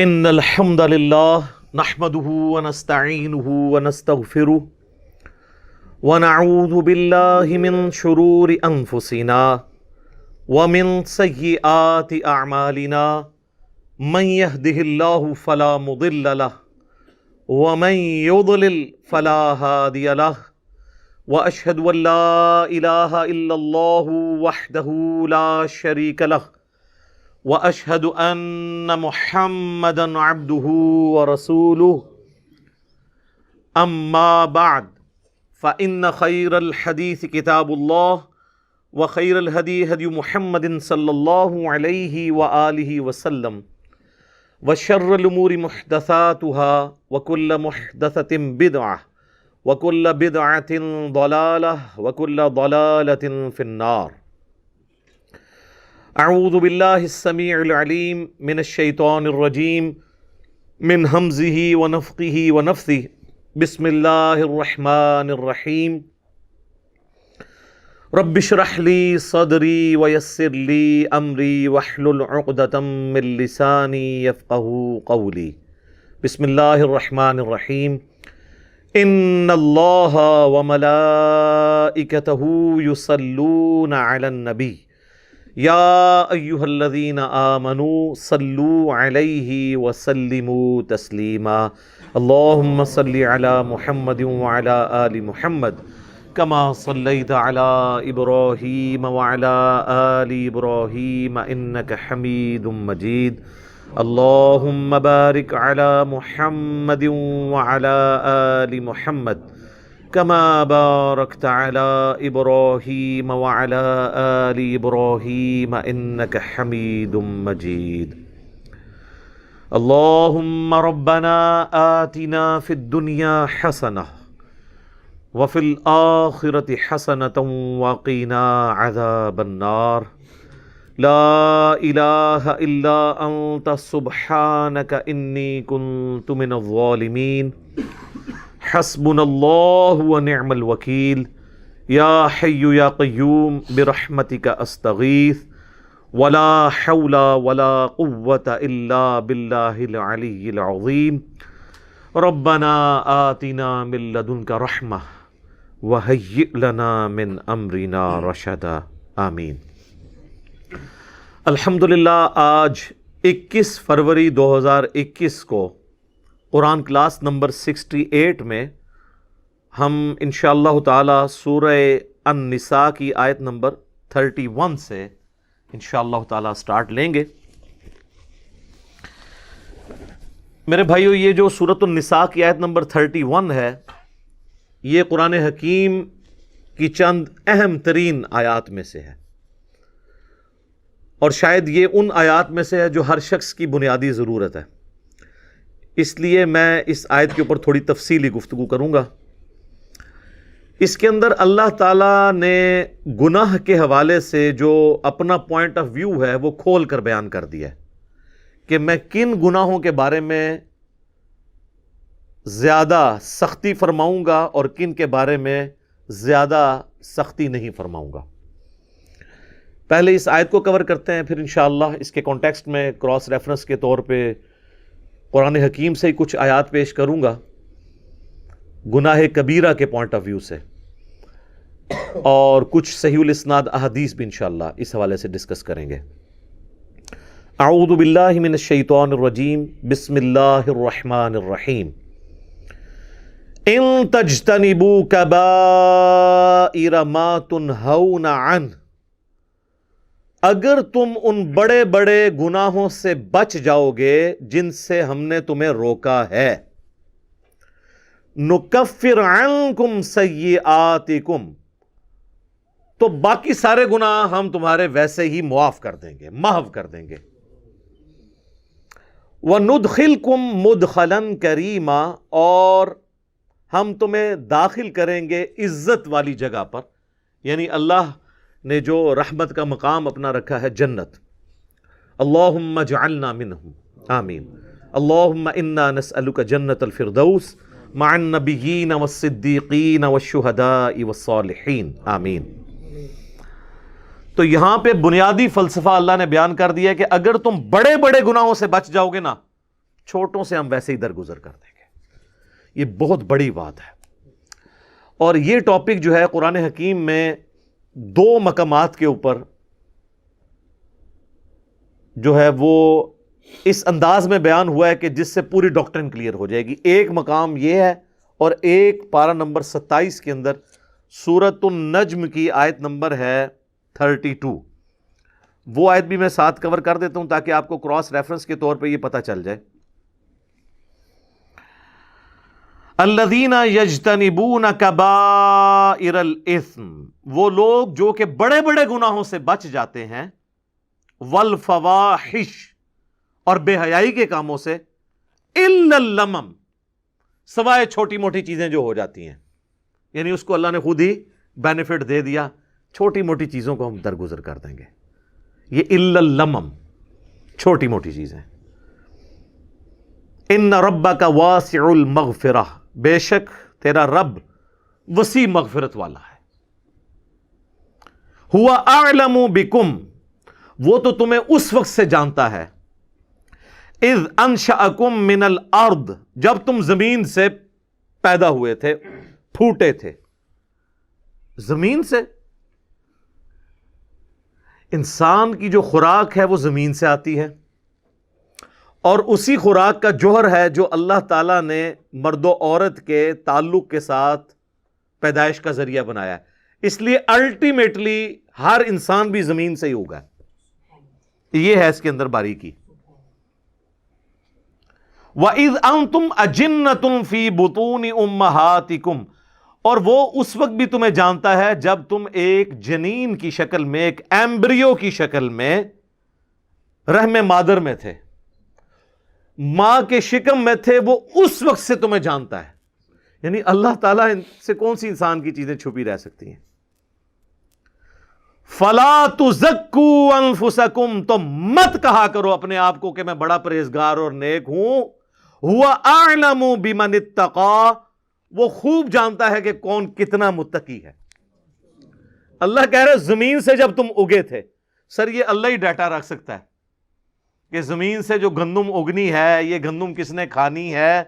ان الحمد للہ نحمده ونستعینه ونستغفره ونعوذ باللہ من شرور انفسنا ومن سیئات اعمالنا من يهده الله فلا مضل له ومن يضلل فلا هادي له واشهد ان لا اله الا الله وحده لا شريك له واشهد ان محمدا عبده ورسوله اما بعد فان خير الحديث كتاب الله وخير الهدي هدي محمد صلى الله عليه واله وسلم وشر الامور محدثاتها وكل محدثة بدعة وكل بدعة ضلالة وكل ضلالة في النار. اعوذ باللہ السمیع العلیم من الشیطان الرجیم من ہمزہ ونفخہ ونفثہ بسم اللہ الرحمن الرحیم رب اشرح لی صدری ویسر لی امری واحلل عقدۃ من لسانی یفقہوا قولی. بسم اللہ الرحمن الرحیم ان اللہ وملائکتہ یصلون علی النبی یا ایہا الذین آمنوا صلوا علیہ وسلموا تسلیما. اللہم صلی علی محمد وعلی آل محمد کما صلیت علی ابراہیم وعلی آل ابراہیم انک حمید مجید. اللہم بارک علی محمد وعلی آل محمد كما باركت على إبراهيم وعلى آل إبراهيم إنك حميد مجيد. اللهم ربنا آتنا في الدنيا حسنة وفي الآخرة حسنة وقنا عذاب النار. لا إله إلا أنت سبحانك إني كنت من الظالمين. حسبنا اللہ ونعم الوکیل. یا حی یا قیوم برحمتک استغیث ولا حول ولا قوة الا باللہ العلی العظیم. ربنا آتنا من لدنک رحمہ وہیئ لنا من امرنا رشدا. آمین. الحمدللہ آج 21 فروری 2021 کو قرآن کلاس نمبر 68 میں ہم انشاءاللہ تعالی سورہ النساء کی آیت نمبر 31 سے انشاءاللہ تعالی سٹارٹ لیں گے. میرے بھائیو، یہ جو سورۃ النساء کی آیت نمبر 31 ہے، یہ قرآن حکیم کی چند اہم ترین آیات میں سے ہے، اور شاید یہ ان آیات میں سے ہے جو ہر شخص کی بنیادی ضرورت ہے. اس لیے میں اس آیت کے اوپر تھوڑی تفصیلی گفتگو کروں گا. اس کے اندر اللہ تعالیٰ نے گناہ کے حوالے سے جو اپنا پوائنٹ آف ویو ہے وہ کھول کر بیان کر دیا ہے کہ میں کن گناہوں کے بارے میں زیادہ سختی فرماؤں گا اور کن کے بارے میں زیادہ سختی نہیں فرماؤں گا. پہلے اس آیت کو کور کرتے ہیں، پھر انشاءاللہ اس کے کانٹیکسٹ میں کراس ریفرنس کے طور پہ قرآن حکیم سے ہی کچھ آیات پیش کروں گا گناہ کبیرہ کے پوائنٹ آف ویو سے، اور کچھ صحیح الاسناد احادیث بھی انشاءاللہ اس حوالے سے ڈسکس کریں گے. اعوذ باللہ من الشیطان الرجیم بسم اللہ الرحمن الرحیم. ان تجتنبوا کبائر ما تنہون عنہ، اگر تم ان بڑے بڑے گناہوں سے بچ جاؤ گے جن سے ہم نے تمہیں روکا ہے، نکفر عنکم سیئاتکم، تو باقی سارے گناہ ہم تمہارے ویسے ہی معاف کر دیں گے، محو کر دیں گے. وندخلکم مدخلا کریما، اور ہم تمہیں داخل کریں گے عزت والی جگہ پر، یعنی اللہ نے جو رحمت کا مقام اپنا رکھا ہے، جنت. اللہم اجعلنا منہم. آمین. اللہم انا نسألک جنت الفردوس مع النبیین والصدیقین والشہداء والصالحین. آمین. تو یہاں پہ بنیادی فلسفہ اللہ نے بیان کر دیا ہے کہ اگر تم بڑے بڑے گناہوں سے بچ جاؤ گے نا چھوٹوں سے ہم ویسے ہی درگزر کر دیں گے. یہ بہت بڑی بات ہے. اور یہ ٹاپک جو ہے قرآن حکیم میں 2 مقامات کے اوپر جو ہے وہ اس انداز میں بیان ہوا ہے کہ جس سے پوری ڈاکٹرن کلیئر ہو جائے گی. ایک مقام یہ ہے اور ایک پارہ نمبر 27 کے اندر سورۃ النجم کی آیت نمبر ہے 32. وہ آیت بھی میں ساتھ کور کر دیتا ہوں تاکہ آپ کو کراس ریفرنس کے طور پہ یہ پتہ چل جائے. الذین یجتنبون کبائر الاثم، وہ لوگ جو کہ بڑے بڑے گناہوں سے بچ جاتے ہیں، والفواحش، اور بے حیائی کے کاموں سے، الا اللمم، سوائے چھوٹی موٹی چیزیں جو ہو جاتی ہیں. یعنی اس کو اللہ نے خود ہی بینیفٹ دے دیا، چھوٹی موٹی چیزوں کو ہم درگزر کر دیں گے. یہ الا اللمم، چھوٹی موٹی چیزیں. ان ربک واسع المغفرہ، بے شک تیرا رب وسیع مغفرت والا ہے. ہوا اعلم بکم، وہ تو تمہیں اس وقت سے جانتا ہے، اذ انشأکم من الارض، جب تم زمین سے پیدا ہوئے تھے، پھوٹے تھے. زمین سے، انسان کی جو خوراک ہے وہ زمین سے آتی ہے، اور اسی خوراک کا جوہر ہے جو اللہ تعالیٰ نے مرد و عورت کے تعلق کے ساتھ پیدائش کا ذریعہ بنایا ہے. اس لیے الٹیمیٹلی ہر انسان بھی زمین سے ہی ہوگا. یہ ہے اس کے اندر باریکی. وَإِذْ أَنْتُمْ أَجِنَّةٌ فِي بُطُونِ أُمَّهَاتِكُمْ، اور وہ اس وقت بھی تمہیں جانتا ہے جب تم ایک جنین کی شکل میں، ایک ایمبریو کی شکل میں رحم مادر میں تھے، ماں کے شکم میں تھے، وہ اس وقت سے تمہیں جانتا ہے. یعنی اللہ تعالیٰ سے کون سی انسان کی چیزیں چھپی رہ سکتی ہیں. فَلَا تُزَكُّوا أَنفُسَكُمْ، تو مت کہا کرو اپنے آپ کو کہ میں بڑا پرہیزگار اور نیک ہوں. هُوَ أَعْلَمُ بِمَنِ اتَّقَىٰ، وہ خوب جانتا ہے کہ کون کتنا متقی ہے. اللہ کہہ رہے زمین سے جب تم اگے تھے، سر یہ اللہ ہی ڈیٹا رکھ سکتا ہے کہ زمین سے جو گندم اگنی ہے، یہ گندم کس نے کھانی ہے،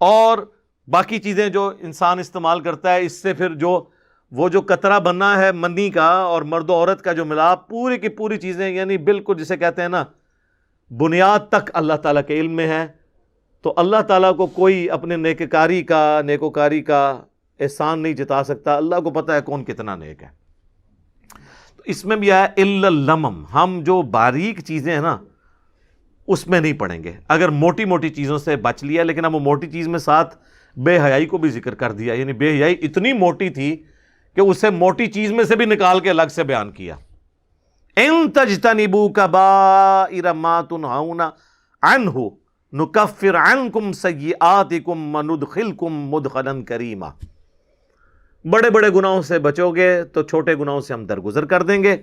اور باقی چیزیں جو انسان استعمال کرتا ہے، اس سے پھر وہ جو قطرہ بننا ہے منی کا اور مرد و عورت کا جو ملاپ، پوری کی پوری چیزیں، یعنی بالکل جسے کہتے ہیں نا بنیاد تک اللہ تعالیٰ کے علم میں ہے. تو اللہ تعالیٰ کو کوئی اپنے نیکوکاری کا احسان نہیں جتا سکتا. اللہ کو پتہ ہے کون کتنا نیک ہے. تو اس میں بھی آیا الا اللمم، ہم جو باریک چیزیں ہیں نا اس میں نہیں پڑیں گے. اگر موٹی موٹی چیزوں سے بچ لیا، لیکن اب وہ موٹی چیز میں ساتھ بے حیائی کو بھی ذکر کر دیا. یعنی بے حیائی اتنی موٹی تھی کہ اسے موٹی چیز میں سے بھی نکال کے الگ سے بیان کیا. ان تجتنبوا کبائر ما تنہون عنہ نکفر عنکم سیئاتکم وندخلکم مدخلا کریما، بڑے بڑے گناہوں سے بچو گے تو چھوٹے گناہوں سے ہم درگزر کر دیں گے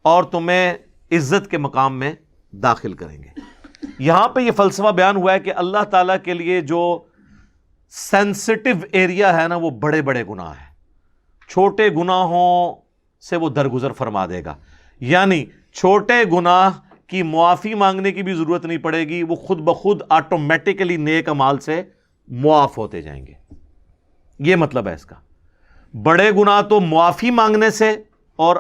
اور تمہیں عزت کے مقام میں داخل کریں گے. یہاں پہ یہ فلسفہ بیان ہوا ہے کہ اللہ تعالیٰ کے لیے جو سینسٹیو ایریا ہے نا وہ بڑے بڑے گناہ ہیں، چھوٹے گناہوں سے وہ درگزر فرما دے گا. یعنی چھوٹے گناہ کی معافی مانگنے کی بھی ضرورت نہیں پڑے گی، وہ خود بخود آٹومیٹکلی نیک اعمال سے معاف ہوتے جائیں گے. یہ مطلب ہے اس کا. بڑے گناہ تو معافی مانگنے سے اور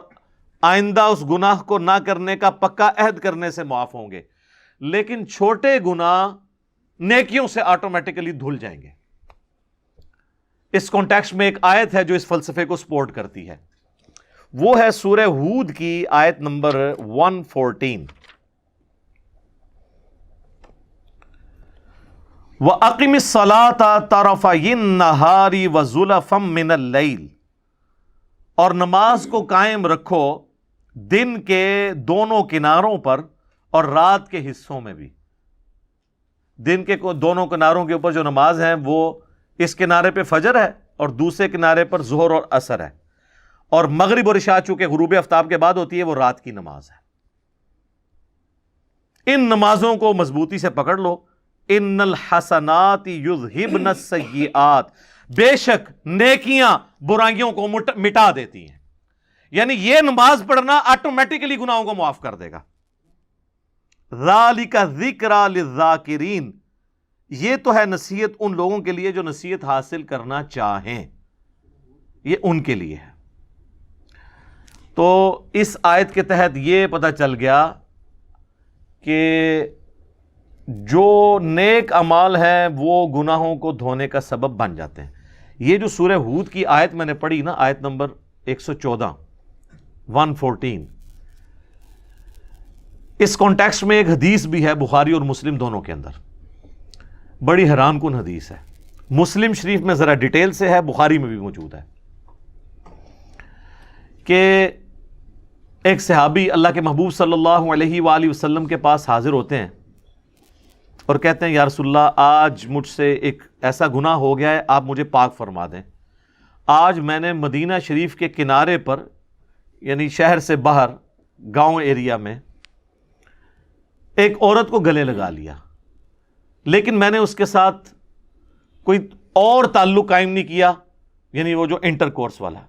آئندہ اس گناہ کو نہ کرنے کا پکا عہد کرنے سے معاف ہوں گے، لیکن چھوٹے گناہ نیکیوں سے آٹومیٹکلی دھل جائیں گے. اس کانٹیکسٹ میں ایک آیت ہے جو اس فلسفے کو سپورٹ کرتی ہے، وہ ہے سورہ ہود کی آیت نمبر 114. وَأَقِمِ الصَّلَاةَ طَرَفَيِ النَّهَارِ وَزُلَفًا مِّنَ اللَّيْلِ، اور نماز کو قائم رکھو دن کے دونوں کناروں پر اور رات کے حصوں میں بھی. دن کے دونوں کناروں کے اوپر جو نماز ہے وہ اس کنارے پہ فجر ہے اور دوسرے کنارے پر ظہر اور عصر ہے، اور مغرب اور عشاء چونکہ غروب آفتاب کے بعد ہوتی ہے وہ رات کی نماز ہے. ان نمازوں کو مضبوطی سے پکڑ لو. ان الحسنات یذہبن السیئات، بے شک نیکیاں برائیوں کو مٹا دیتی ہیں. یعنی یہ نماز پڑھنا آٹومیٹکلی گناہوں کو معاف کر دے گا. ذالک ذکریٰ للذاکرین، یہ تو ہے نصیحت ان لوگوں کے لیے جو نصیحت حاصل کرنا چاہیں، یہ ان کے لیے ہے۔ تو اس آیت کے تحت یہ پتہ چل گیا کہ جو نیک اعمال ہیں وہ گناہوں کو دھونے کا سبب بن جاتے ہیں۔ یہ جو سورہ ہود کی آیت میں نے پڑھی نا، آیت نمبر 114 114، اس کانٹیکسٹ میں ایک حدیث بھی ہے بخاری اور مسلم دونوں کے اندر، بڑی حیران کن حدیث ہے۔ مسلم شریف میں ذرا ڈیٹیل سے ہے، بخاری میں بھی موجود ہے، کہ ایک صحابی اللہ کے محبوب صلی اللہ علیہ وآلہ وسلم کے پاس حاضر ہوتے ہیں اور کہتے ہیں یا رسول اللہ، آج مجھ سے ایک ایسا گناہ ہو گیا ہے، آپ مجھے پاک فرما دیں۔ آج میں نے مدینہ شریف کے کنارے پر، یعنی شہر سے باہر گاؤں ایریا میں، ایک عورت کو گلے لگا لیا، لیکن میں نے اس کے ساتھ کوئی اور تعلق قائم نہیں کیا، یعنی وہ جو انٹر کورس والا،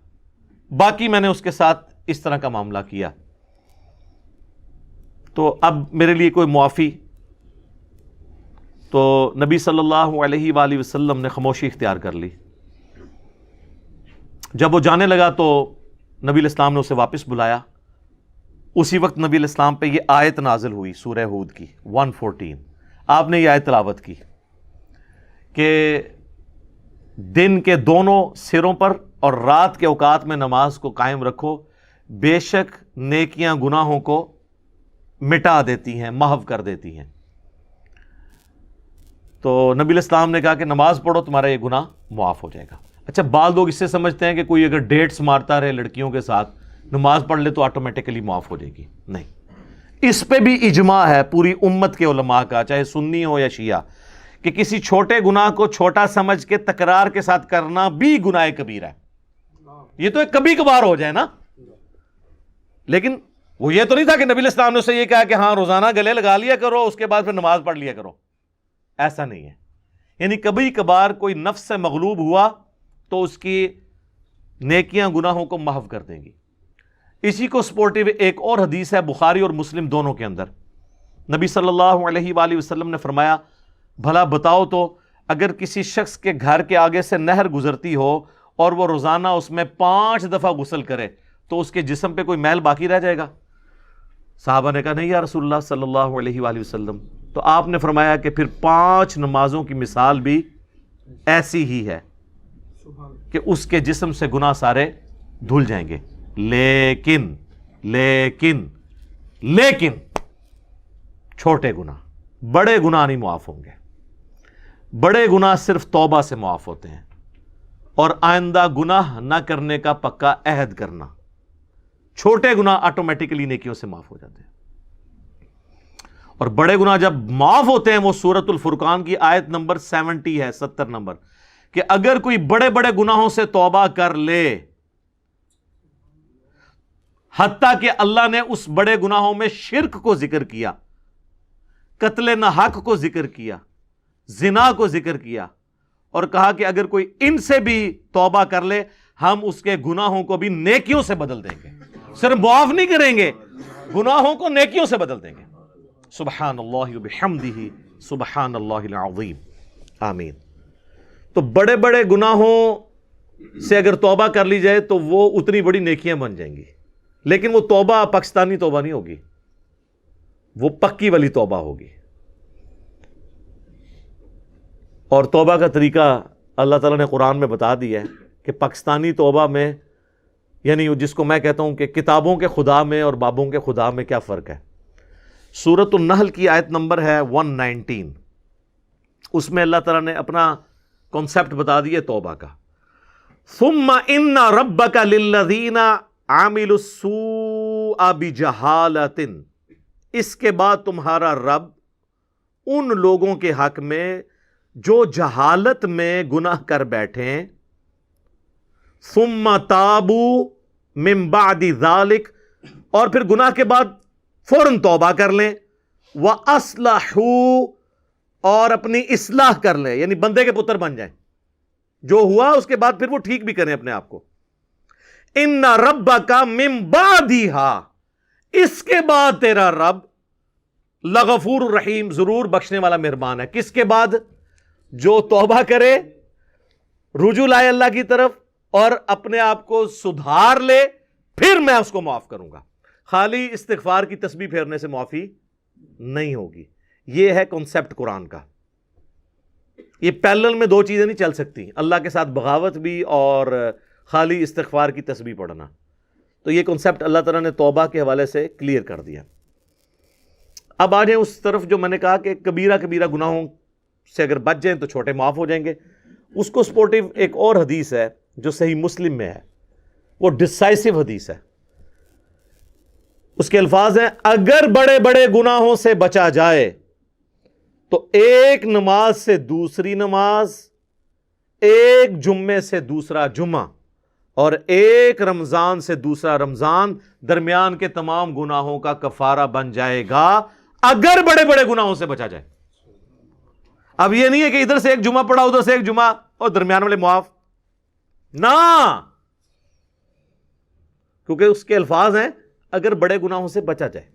باقی میں نے اس کے ساتھ اس طرح کا معاملہ کیا، تو اب میرے لیے کوئی معافی؟ تو نبی صلی اللہ علیہ وآلہ وسلم نے خاموشی اختیار کر لی۔ جب وہ جانے لگا تو نبی علیہ السلام نے اسے واپس بلایا۔ اسی وقت نبی علیہ السلام پہ یہ آیت نازل ہوئی سورہ ہود کی 114۔ آپ نے یہ آیت تلاوت کی کہ دن کے دونوں سروں پر اور رات کے اوقات میں نماز کو قائم رکھو، بے شک نیکیاں گناہوں کو مٹا دیتی ہیں، محو کر دیتی ہیں۔ تو نبی علیہ السلام نے کہا کہ نماز پڑھو، تمہارا یہ گناہ معاف ہو جائے گا۔ اچھا، بعض لوگ اس سے سمجھتے ہیں کہ کوئی اگر ڈیٹس مارتا رہے لڑکیوں کے ساتھ، نماز پڑھ لے تو آٹومیٹیکلی معاف ہو جائے گی۔ نہیں، اس پہ بھی اجماع ہے پوری امت کے علماء کا، چاہے سنی ہو یا شیعہ، کہ کسی چھوٹے گناہ کو چھوٹا سمجھ کے تکرار کے ساتھ کرنا بھی گناہ کبیرہ ہے۔ یہ تو ایک کبھی کبھار ہو جائے نا، لیکن وہ یہ تو نہیں تھا کہ نبی علیہ السلام نے اسے یہ کہا کہ ہاں روزانہ گلے لگا لیا کرو، اس کے بعد پھر نماز پڑھ لیا کرو۔ ایسا نہیں ہے، یعنی کبھی کبھار کوئی نفس سے مغلوب ہوا تو اس کی نیکیاں گناہوں کو محو کر دیں گی۔ اسی کو سپورٹیو ایک اور حدیث ہے بخاری اور مسلم دونوں کے اندر، نبی صلی اللہ علیہ وآلہ وسلم نے فرمایا، بھلا بتاؤ تو اگر کسی شخص کے گھر کے آگے سے نہر گزرتی ہو اور وہ روزانہ اس میں 5 دفعہ غسل کرے تو اس کے جسم پہ کوئی میل باقی رہ جائے گا؟ صحابہ نے کہا نہیں یا رسول اللہ صلی اللہ علیہ وآلہ وسلم۔ تو آپ نے فرمایا کہ پھر 5 نمازوں کی مثال بھی ایسی ہی ہے کہ اس کے جسم سے گناہ سارے دھل جائیں گے، لیکن چھوٹے گناہ، بڑے گناہ نہیں معاف ہوں گے۔ بڑے گناہ صرف توبہ سے معاف ہوتے ہیں اور آئندہ گناہ نہ کرنے کا پکا عہد کرنا۔ چھوٹے گناہ آٹومیٹکلی نیکیوں سے معاف ہو جاتے ہیں، اور بڑے گناہ جب معاف ہوتے ہیں وہ سورۃ الفرقان کی آیت نمبر 70 ہے، 70 نمبر، کہ اگر کوئی بڑے بڑے گناہوں سے توبہ کر لے، حتیٰ کہ اللہ نے اس بڑے گناہوں میں شرک کو ذکر کیا، قتل ناحق کو ذکر کیا، زنا کو ذکر کیا، اور کہا کہ اگر کوئی ان سے بھی توبہ کر لے ہم اس کے گناہوں کو بھی نیکیوں سے بدل دیں گے، صرف معاف نہیں کریں گے، گناہوں کو نیکیوں سے بدل دیں گے۔ سبحان اللہ وبحمدہ سبحان اللہ العظیم، آمین۔ تو بڑے بڑے گناہوں سے اگر توبہ کر لی جائے تو وہ اتنی بڑی نیکیاں بن جائیں گی، لیکن وہ توبہ پاکستانی توبہ نہیں ہوگی، وہ پکی والی توبہ ہوگی۔ اور توبہ کا طریقہ اللہ تعالیٰ نے قرآن میں بتا دیا ہے کہ پاکستانی توبہ میں، یعنی جس کو میں کہتا ہوں کہ کتابوں کے خدا میں اور بابوں کے خدا میں کیا فرق ہے۔ سورۃ النحل کی آیت نمبر ہے 119، اس میں اللہ تعالیٰ نے اپنا کانسیپٹ بتا دیا توبہ کا۔ ثم ان ربک للذین عملوا السوء بجہالۃ، اس کے بعد تمہارا رب ان لوگوں کے حق میں جو جہالت میں گناہ کر بیٹھیں، ثم تابوا من بعد ذلک، اور پھر گناہ کے بعد فوراً توبہ کر لیں، وَأَصْلَحُوا، اور اپنی اصلاح کر لیں، یعنی بندے کے پتر بن جائیں، جو ہوا اس کے بعد پھر وہ ٹھیک بھی کریں اپنے آپ کو۔ إِنَّ رَبَّكَ مِن بَعْدِهَا، اس کے بعد تیرا رب لغفور الرحیم، ضرور بخشنے والا مہربان ہے. کس کے بعد؟ جو توبہ کرے، رجوع لائے اللہ کی طرف اور اپنے آپ کو سدھار لے، پھر میں اس کو معاف کروں گا. خالی استغفار کی تسبیح پھیرنے سے معافی نہیں ہوگی. یہ ہے کنسپٹ قرآن کا. یہ پیرلل میں دو چیزیں نہیں چل سکتی، اللہ کے ساتھ بغاوت بھی اور خالی استغفار کی تسبیح پڑھنا. تو یہ کنسپٹ اللہ تعالیٰ نے توبہ کے حوالے سے کلیئر کر دیا. اب آ جائیں اس طرف جو میں نے کہا کہ کبیرہ کبیرہ گناہوں سے اگر بچ جائیں تو چھوٹے معاف ہو جائیں گے. اس کو سپورٹیو ایک اور حدیث ہے جو صحیح مسلم میں ہے، وہ ڈسائسو حدیث ہے. اس کے الفاظ ہیں: اگر بڑے بڑے گناہوں سے بچا جائے تو ایک نماز سے دوسری نماز، ایک جمعے سے دوسرا جمعہ اور ایک رمضان سے دوسرا رمضان درمیان کے تمام گناہوں کا کفارہ بن جائے گا، اگر بڑے بڑے گناہوں سے بچا جائے. اب یہ نہیں ہے کہ ادھر سے ایک جمعہ پڑھا ادھر سے ایک جمعہ اور درمیان والے معاف، نہ، کیونکہ اس کے الفاظ ہیں اگر بڑے گناہوں سے بچا جائے.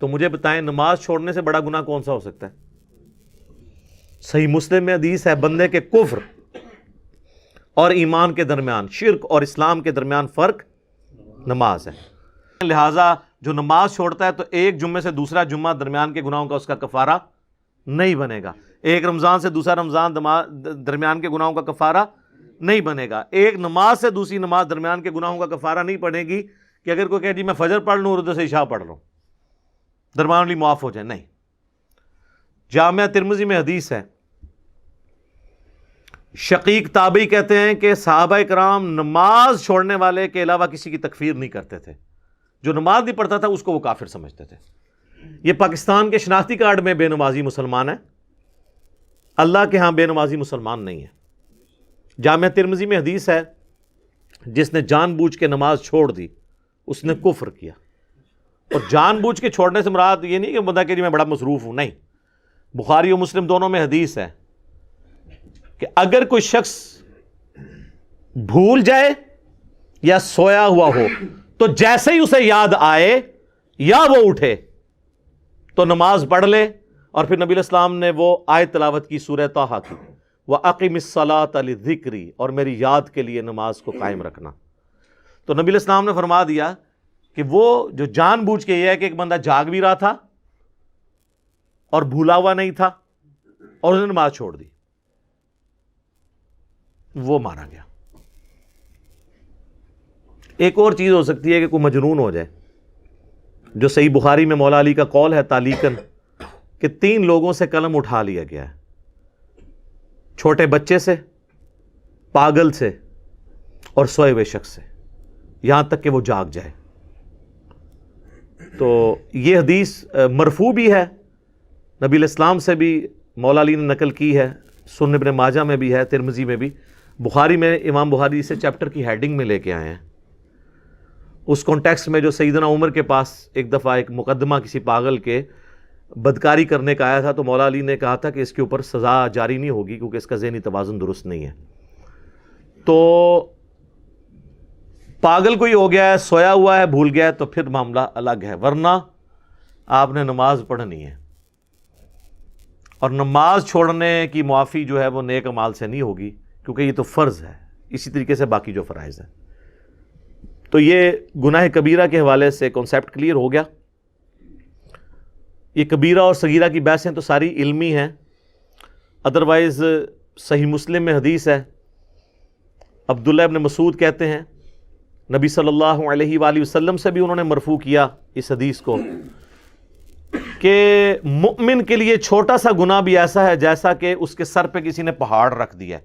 تو مجھے بتائیں نماز چھوڑنے سے بڑا گناہ کون سا ہو سکتا ہے؟ صحیح مسلم میں حدیث ہے بندے کے کفر اور ایمان کے درمیان، شرک اور اسلام کے درمیان فرق نماز ہے. لہٰذا جو نماز چھوڑتا ہے تو ایک جمعے سے دوسرا جمعہ درمیان کے گناہوں کا اس کا کفارہ نہیں بنے گا. ایک رمضان سے دوسرا رمضان درمیان کے گناہوں کا کفارہ نہیں بنے گا. ایک نماز سے دوسری نماز درمیان کے گناہوں کا کفارہ نہیں پڑے گی کہ اگر کوئی کہے جی میں فجر پڑھ لوں اور ادھر سے عشاء پڑھ لوں درمیان والی معاف ہو جائے، نہیں. جامعہ ترمذی میں حدیث ہے، شقیق تابعی کہتے ہیں کہ صحابہ کرام نماز چھوڑنے والے کے علاوہ کسی کی تکفیر نہیں کرتے تھے. جو نماز نہیں پڑھتا تھا اس کو وہ کافر سمجھتے تھے. یہ پاکستان کے شناختی کارڈ میں بے نمازی مسلمان ہے، اللہ کے ہاں بے نمازی مسلمان نہیں ہے. جامعہ ترمذی میں حدیث ہے جس نے جان بوجھ کے نماز چھوڑ دی اس نے کفر کیا. اور جان بوجھ کے چھوڑنے سے مراد یہ نہیں کہ بندہ کہ جی میں بڑا مصروف ہوں، نہیں. بخاری و مسلم دونوں میں حدیث ہے کہ اگر کوئی شخص بھول جائے یا سویا ہوا ہو تو جیسے ہی اسے یاد آئے یا وہ اٹھے تو نماز پڑھ لے. اور پھر نبی علیہ السلام نے وہ آیت تلاوت کی سورہ طٰہٰ کی، وَأَقِمِ الصَّلَاةَ لِذِكْرِي، اور میری یاد کے لیے نماز کو قائم رکھنا. تو نبی علیہ السلام نے فرما دیا کہ وہ جو جان بوجھ کے یہ ہے کہ ایک بندہ جاگ بھی رہا تھا اور بھولا ہوا نہیں تھا اور اس نے نماز چھوڑ دی، وہ مارا گیا. ایک اور چیز ہو سکتی ہے کہ کوئی مجنون ہو جائے، جو صحیح بخاری میں مولا علی کا قول ہے تعلیقاً کہ 3 لوگوں سے قلم اٹھا لیا گیا ہے، چھوٹے بچے سے، پاگل سے اور سوئے ہوئے شخص سے، یہاں تک کہ وہ جاگ جائے. تو یہ حدیث مرفوع بھی ہے، نبی علیہ السلام سے بھی مولا علی نے نقل کی ہے، سنن ابن ماجہ میں بھی ہے، ترمذی میں بھی. بخاری میں امام بخاری سے چیپٹر کی ہیڈنگ میں لے کے آئے ہیں. اس کانٹیکسٹ میں جو سیدنا عمر کے پاس ایک دفعہ ایک مقدمہ کسی پاگل کے بدکاری کرنے کا آیا تھا تو مولا علی نے کہا تھا کہ اس کے اوپر سزا جاری نہیں ہوگی کیونکہ اس کا ذہنی توازن درست نہیں ہے. تو پاگل کوئی ہو گیا ہے، سویا ہوا ہے، بھول گیا ہے تو پھر معاملہ الگ ہے، ورنہ آپ نے نماز پڑھنی ہے. اور نماز چھوڑنے کی معافی جو ہے وہ نیک اعمال سے نہیں ہوگی کیونکہ یہ تو فرض ہے، اسی طریقے سے باقی جو فرائض ہیں. تو یہ گناہ کبیرہ کے حوالے سے کانسیپٹ کلیئر ہو گیا. یہ کبیرہ اور صغیرہ کی بحثیں تو ساری علمی ہیں. ادروائز صحیح مسلم میں حدیث ہے، عبداللہ ابن مسعود کہتے ہیں نبی صلی اللہ علیہ وآلہ وسلم سے بھی انہوں نے مرفوع کیا اس حدیث کو کہ مؤمن کے لیے چھوٹا سا گناہ بھی ایسا ہے جیسا کہ اس کے سر پہ کسی نے پہاڑ رکھ دیا ہے،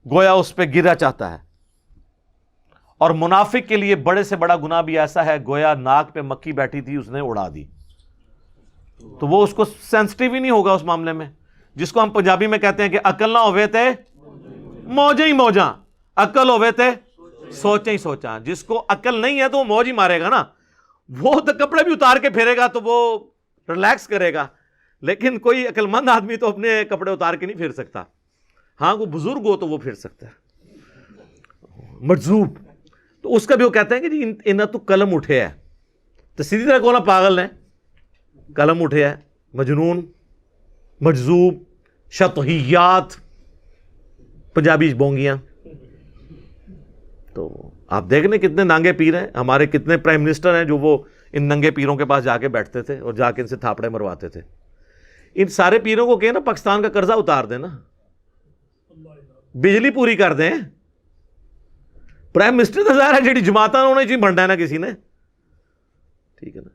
گویا اس پہ گرا چاہتا ہے. اور منافق کے لیے بڑے سے بڑا گناہ بھی ایسا ہے گویا ناک پہ مکھی بیٹھی تھی اس نے اڑا دی. تو وہ اس کو سینسٹیو ہی نہیں ہوگا اس معاملے میں، جس کو ہم پنجابی میں کہتے ہیں کہ عقل نہ ہوئے تے موجیں ہی موجاں، عقل ہوئے تے سوچیں ہی سوچاں. جس کو عقل نہیں ہے تو وہ موج ہی مارے گا نا، وہ تو کپڑے بھی اتار کے پھیرے گا تو وہ ریلیکس کرے گا، لیکن کوئی عقل مند آدمی تو اپنے کپڑے اتار کے نہیں پھیر سکتا. ہاں کوئی بزرگ ہو تو وہ پھیر سکتا ہے، مجذوب. تو اس کا بھی وہ کہتے ہیں کہ جی انہیں تو قلم اٹھے ہے، تو سیدھی طرح کونا پاگل نے قلم اٹھیا ہے، مجنون، مجذوب، شطحیات، پنجابی بونگیاں. تو آپ دیکھ لیں کتنے ننگے پیر ہیں. ہمارے کتنے پرائم منسٹر ہیں جو وہ ان ننگے پیروں کے پاس جا کے بیٹھتے تھے اور جا کے ان سے تھاپڑے مرواتے تھے. ان سارے پیروں کو کہیں نا پاکستان کا قرضہ اتار دیں نا، بجلی پوری کر دیں. پرائم منسٹر تو ظاہر ہے جڑی جماعتاں انہوں نے بننا ہے نا کسی نے، ٹھیک ہے نا.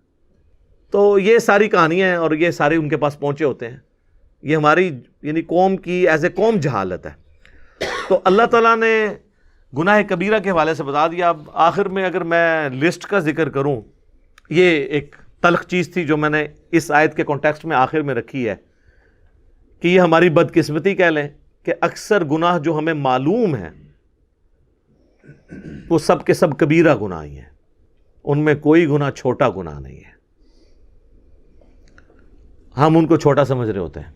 تو یہ ساری کہانیاں ہیں اور یہ سارے ان کے پاس پہنچے ہوتے ہیں. یہ ہماری یعنی قوم کی ایز اے قوم جہالت ہے. تو اللہ تعالیٰ نے گناہ کبیرہ کے حوالے سے بتا دیا. اب آخر میں اگر میں لسٹ کا ذکر کروں، یہ ایک تلخ چیز تھی جو میں نے اس آیت کے کانٹیکسٹ میں آخر میں رکھی ہے کہ یہ ہماری بدقسمتی کہہ لیں کہ اکثر گناہ جو ہمیں معلوم ہیں وہ سب کے سب کبیرہ گناہ ہی ہیں. ان میں کوئی گناہ چھوٹا گناہ نہیں ہے. ہم ان کو چھوٹا سمجھ رہے ہوتے ہیں.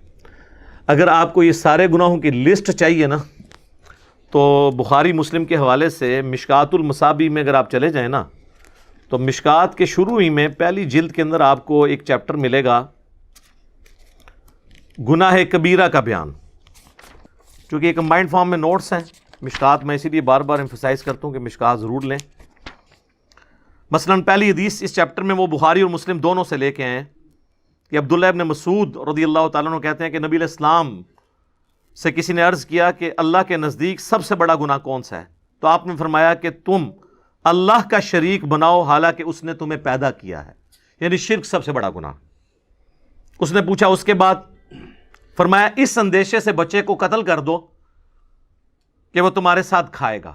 اگر آپ کو یہ سارے گناہوں کی لسٹ چاہیے نا تو بخاری مسلم کے حوالے سے مشکات المصابیح میں اگر آپ چلے جائیں نا تو مشکات کے شروع ہی میں پہلی جلد کے اندر آپ کو ایک چیپٹر ملے گا گناہ کبیرہ کا بیان. چونکہ یہ کمبائنڈ فارم میں نوٹس ہیں مشکات، میں اسی لیے بار بار ایمفسائز کرتا ہوں کہ مشکات ضرور لیں. مثلا پہلی حدیث اس چیپٹر میں وہ بخاری اور مسلم دونوں سے لے کے آئے ہیں کہ عبداللہ ابن مسعود رضی اللہ تعالیٰ عنہ کہتے ہیں کہ نبی علیہ السلام سے کسی نے عرض کیا کہ اللہ کے نزدیک سب سے بڑا گناہ کون سا ہے؟ تو آپ نے فرمایا کہ تم اللہ کا شریک بناؤ حالانکہ اس نے تمہیں پیدا کیا ہے. یعنی شرک سب سے بڑا گناہ. اس نے پوچھا اس کے بعد، فرمایا اس اندیشے سے بچے کو قتل کر دو کہ وہ تمہارے ساتھ کھائے گا.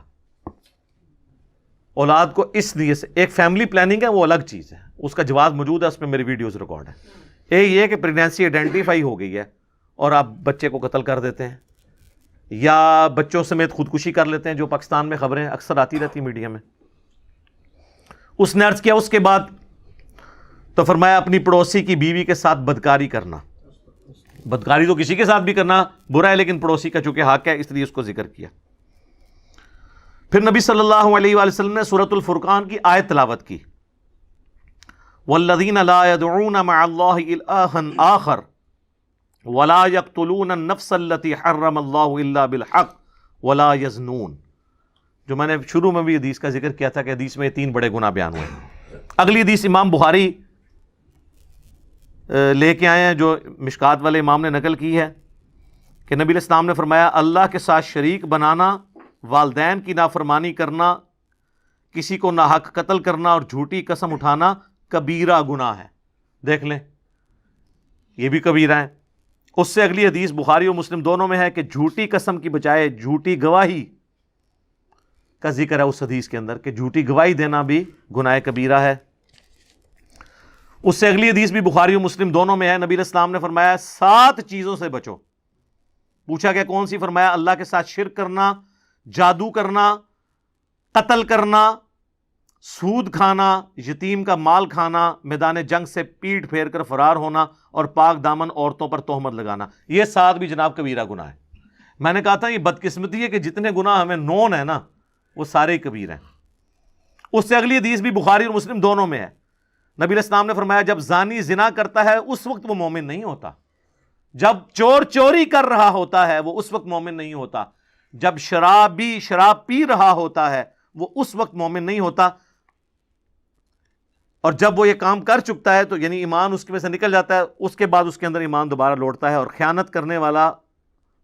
اولاد کو اس لیے سے ایک فیملی پلاننگ ہے، وہ الگ چیز ہے، اس کا جواز موجود ہے، اس پہ میری ویڈیوز ریکارڈ ہے. ایک یہ کہ پریگنینسی آئیڈینٹیفائی ہو گئی ہے اور آپ بچے کو قتل کر دیتے ہیں یا بچوں سمیت خودکشی کر لیتے ہیں، جو پاکستان میں خبریں اکثر آتی رہتی میڈیا میں. اس نے عرض کیا اس کے بعد، تو فرمایا اپنی پڑوسی کی بیوی کے ساتھ بدکاری کرنا. بدکاری تو کسی کے ساتھ بھی کرنا برا ہے، لیکن پڑوسی کا چونکہ حق ہے اس لیے اس کو ذکر کیا. پھر نبی صلی اللہ علیہ وآلہ وسلم نے سورۃ الفرقان کی آیت تلاوت کی، والذین لا يدعون مع اللہ الہا آخر ولا يقتلون النفس التي حرم اللہ الا بالحق ولا يزنون. جو میں نے شروع میں بھی حدیث کا ذکر کیا تھا کہ حدیث میں 3 بڑے گناہ بیان ہوئے. اگلی حدیث امام بخاری لے کے آئے ہیں جو مشکات والے امام نے نقل کی ہے کہ نبی علیہ السلام نے فرمایا اللہ کے ساتھ شریک بنانا، والدین کی نافرمانی کرنا، کسی کو ناحق قتل کرنا اور جھوٹی قسم اٹھانا کبیرہ گناہ ہے. دیکھ لیں یہ بھی کبیرہ ہے. اس سے اگلی حدیث بخاری اور مسلم دونوں میں ہے کہ جھوٹی قسم کی بجائے جھوٹی گواہی کا ذکر ہے اس حدیث کے اندر کہ جھوٹی گواہی دینا بھی گناہ کبیرہ ہے. اس سے اگلی حدیث بھی بخاری اور مسلم دونوں میں ہے. نبی علیہ السلام نے فرمایا 7 چیزوں سے بچو. پوچھا کہ کون سی؟ فرمایا اللہ کے ساتھ شرک کرنا، جادو کرنا، قتل کرنا، سود کھانا، یتیم کا مال کھانا، میدان جنگ سے پیٹ پھیر کر فرار ہونا اور پاک دامن عورتوں پر تہمت لگانا. یہ 7 بھی جناب کبیرہ گناہ ہے. میں نے کہا تھا یہ بدقسمتی ہے کہ جتنے گناہ ہمیں نون ہے نا وہ سارے کبیر ہیں. اس سے اگلی حدیث بھی بخاری اور مسلم دونوں میں ہے. نبی علیہ السلام نے فرمایا جب زانی زنا کرتا ہے اس وقت وہ مومن نہیں ہوتا. جب چور چوری کر رہا ہوتا ہے وہ اس وقت مومن نہیں ہوتا. جب شرابی شراب پی رہا ہوتا ہے وہ اس وقت مومن نہیں ہوتا. اور جب وہ یہ کام کر چکتا ہے تو یعنی ایمان اس کے میں سے نکل جاتا ہے، اس کے بعد اس کے اندر ایمان دوبارہ لوٹتا ہے. اور خیانت کرنے والا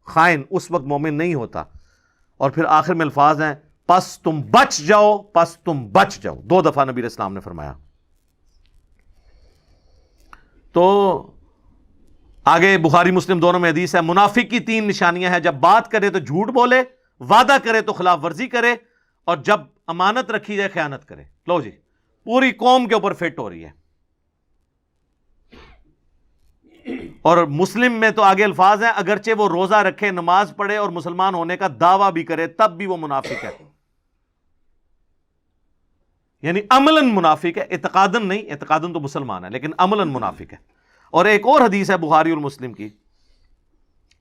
خائن اس وقت مومن نہیں ہوتا. اور پھر آخر میں الفاظ ہیں پس تم بچ جاؤ، پس تم بچ جاؤ. 2 دفعہ نبی علیہ السلام نے فرمایا. تو آگے بخاری مسلم دونوں میں حدیث ہے منافق کی 3 نشانیاں ہیں، جب بات کرے تو جھوٹ بولے، وعدہ کرے تو خلاف ورزی کرے، اور جب امانت رکھی جائے خیانت کرے. لو جی پوری قوم کے اوپر فٹ ہو رہی ہے. اور مسلم میں تو آگے الفاظ ہیں اگرچہ وہ روزہ رکھے، نماز پڑھے اور مسلمان ہونے کا دعویٰ بھی کرے تب بھی وہ منافق ہے. یعنی عملاً منافق ہے، اعتقاداً نہیں. اعتقاداً تو مسلمان ہے لیکن عملاً منافق ہے. اور ایک اور حدیث ہے بخاری اور مسلم کی،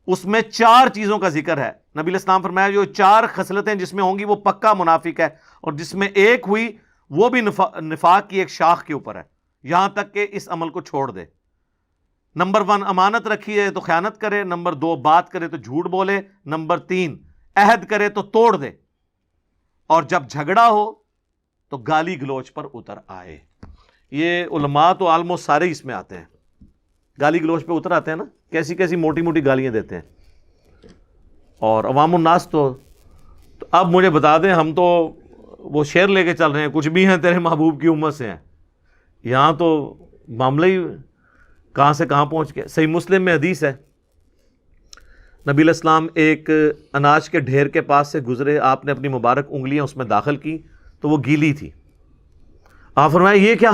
اس میں 4 چیزوں کا ذکر ہے. نبی علیہ السلام فرمایا جو 4 خصلتیں جس میں ہوں گی وہ پکا منافق ہے، اور جس میں ایک ہوئی وہ بھی نفاق کی ایک شاخ کے اوپر ہے، یہاں تک کہ اس عمل کو چھوڑ دے. نمبر 1 امانت رکھی ہے تو خیانت کرے، نمبر 2 بات کرے تو جھوٹ بولے، نمبر 3 عہد کرے تو توڑ دے، اور جب جھگڑا ہو تو گالی گلوچ پر اتر آئے۔ یہ علماء تو آلموسٹ سارے اس میں آتے ہیں، گالی گلوچ پہ اتر آتے ہیں نا، کیسی کیسی موٹی موٹی گالیاں دیتے ہیں۔ اور عوام الناس تو اب مجھے بتا دیں، ہم تو وہ شعر لے کے چل رہے ہیں، کچھ بھی ہیں تیرے محبوب کی امت سے ہیں، یہاں تو معاملہ ہی کہاں سے کہاں پہنچ گیا۔ صحیح مسلم میں حدیث ہے، نبی علیہ السلام ایک اناج کے ڈھیر کے پاس سے گزرے، آپ نے اپنی مبارک انگلیاں اس میں داخل کی تو وہ گیلی تھی۔ آپ فرمایا یہ کیا؟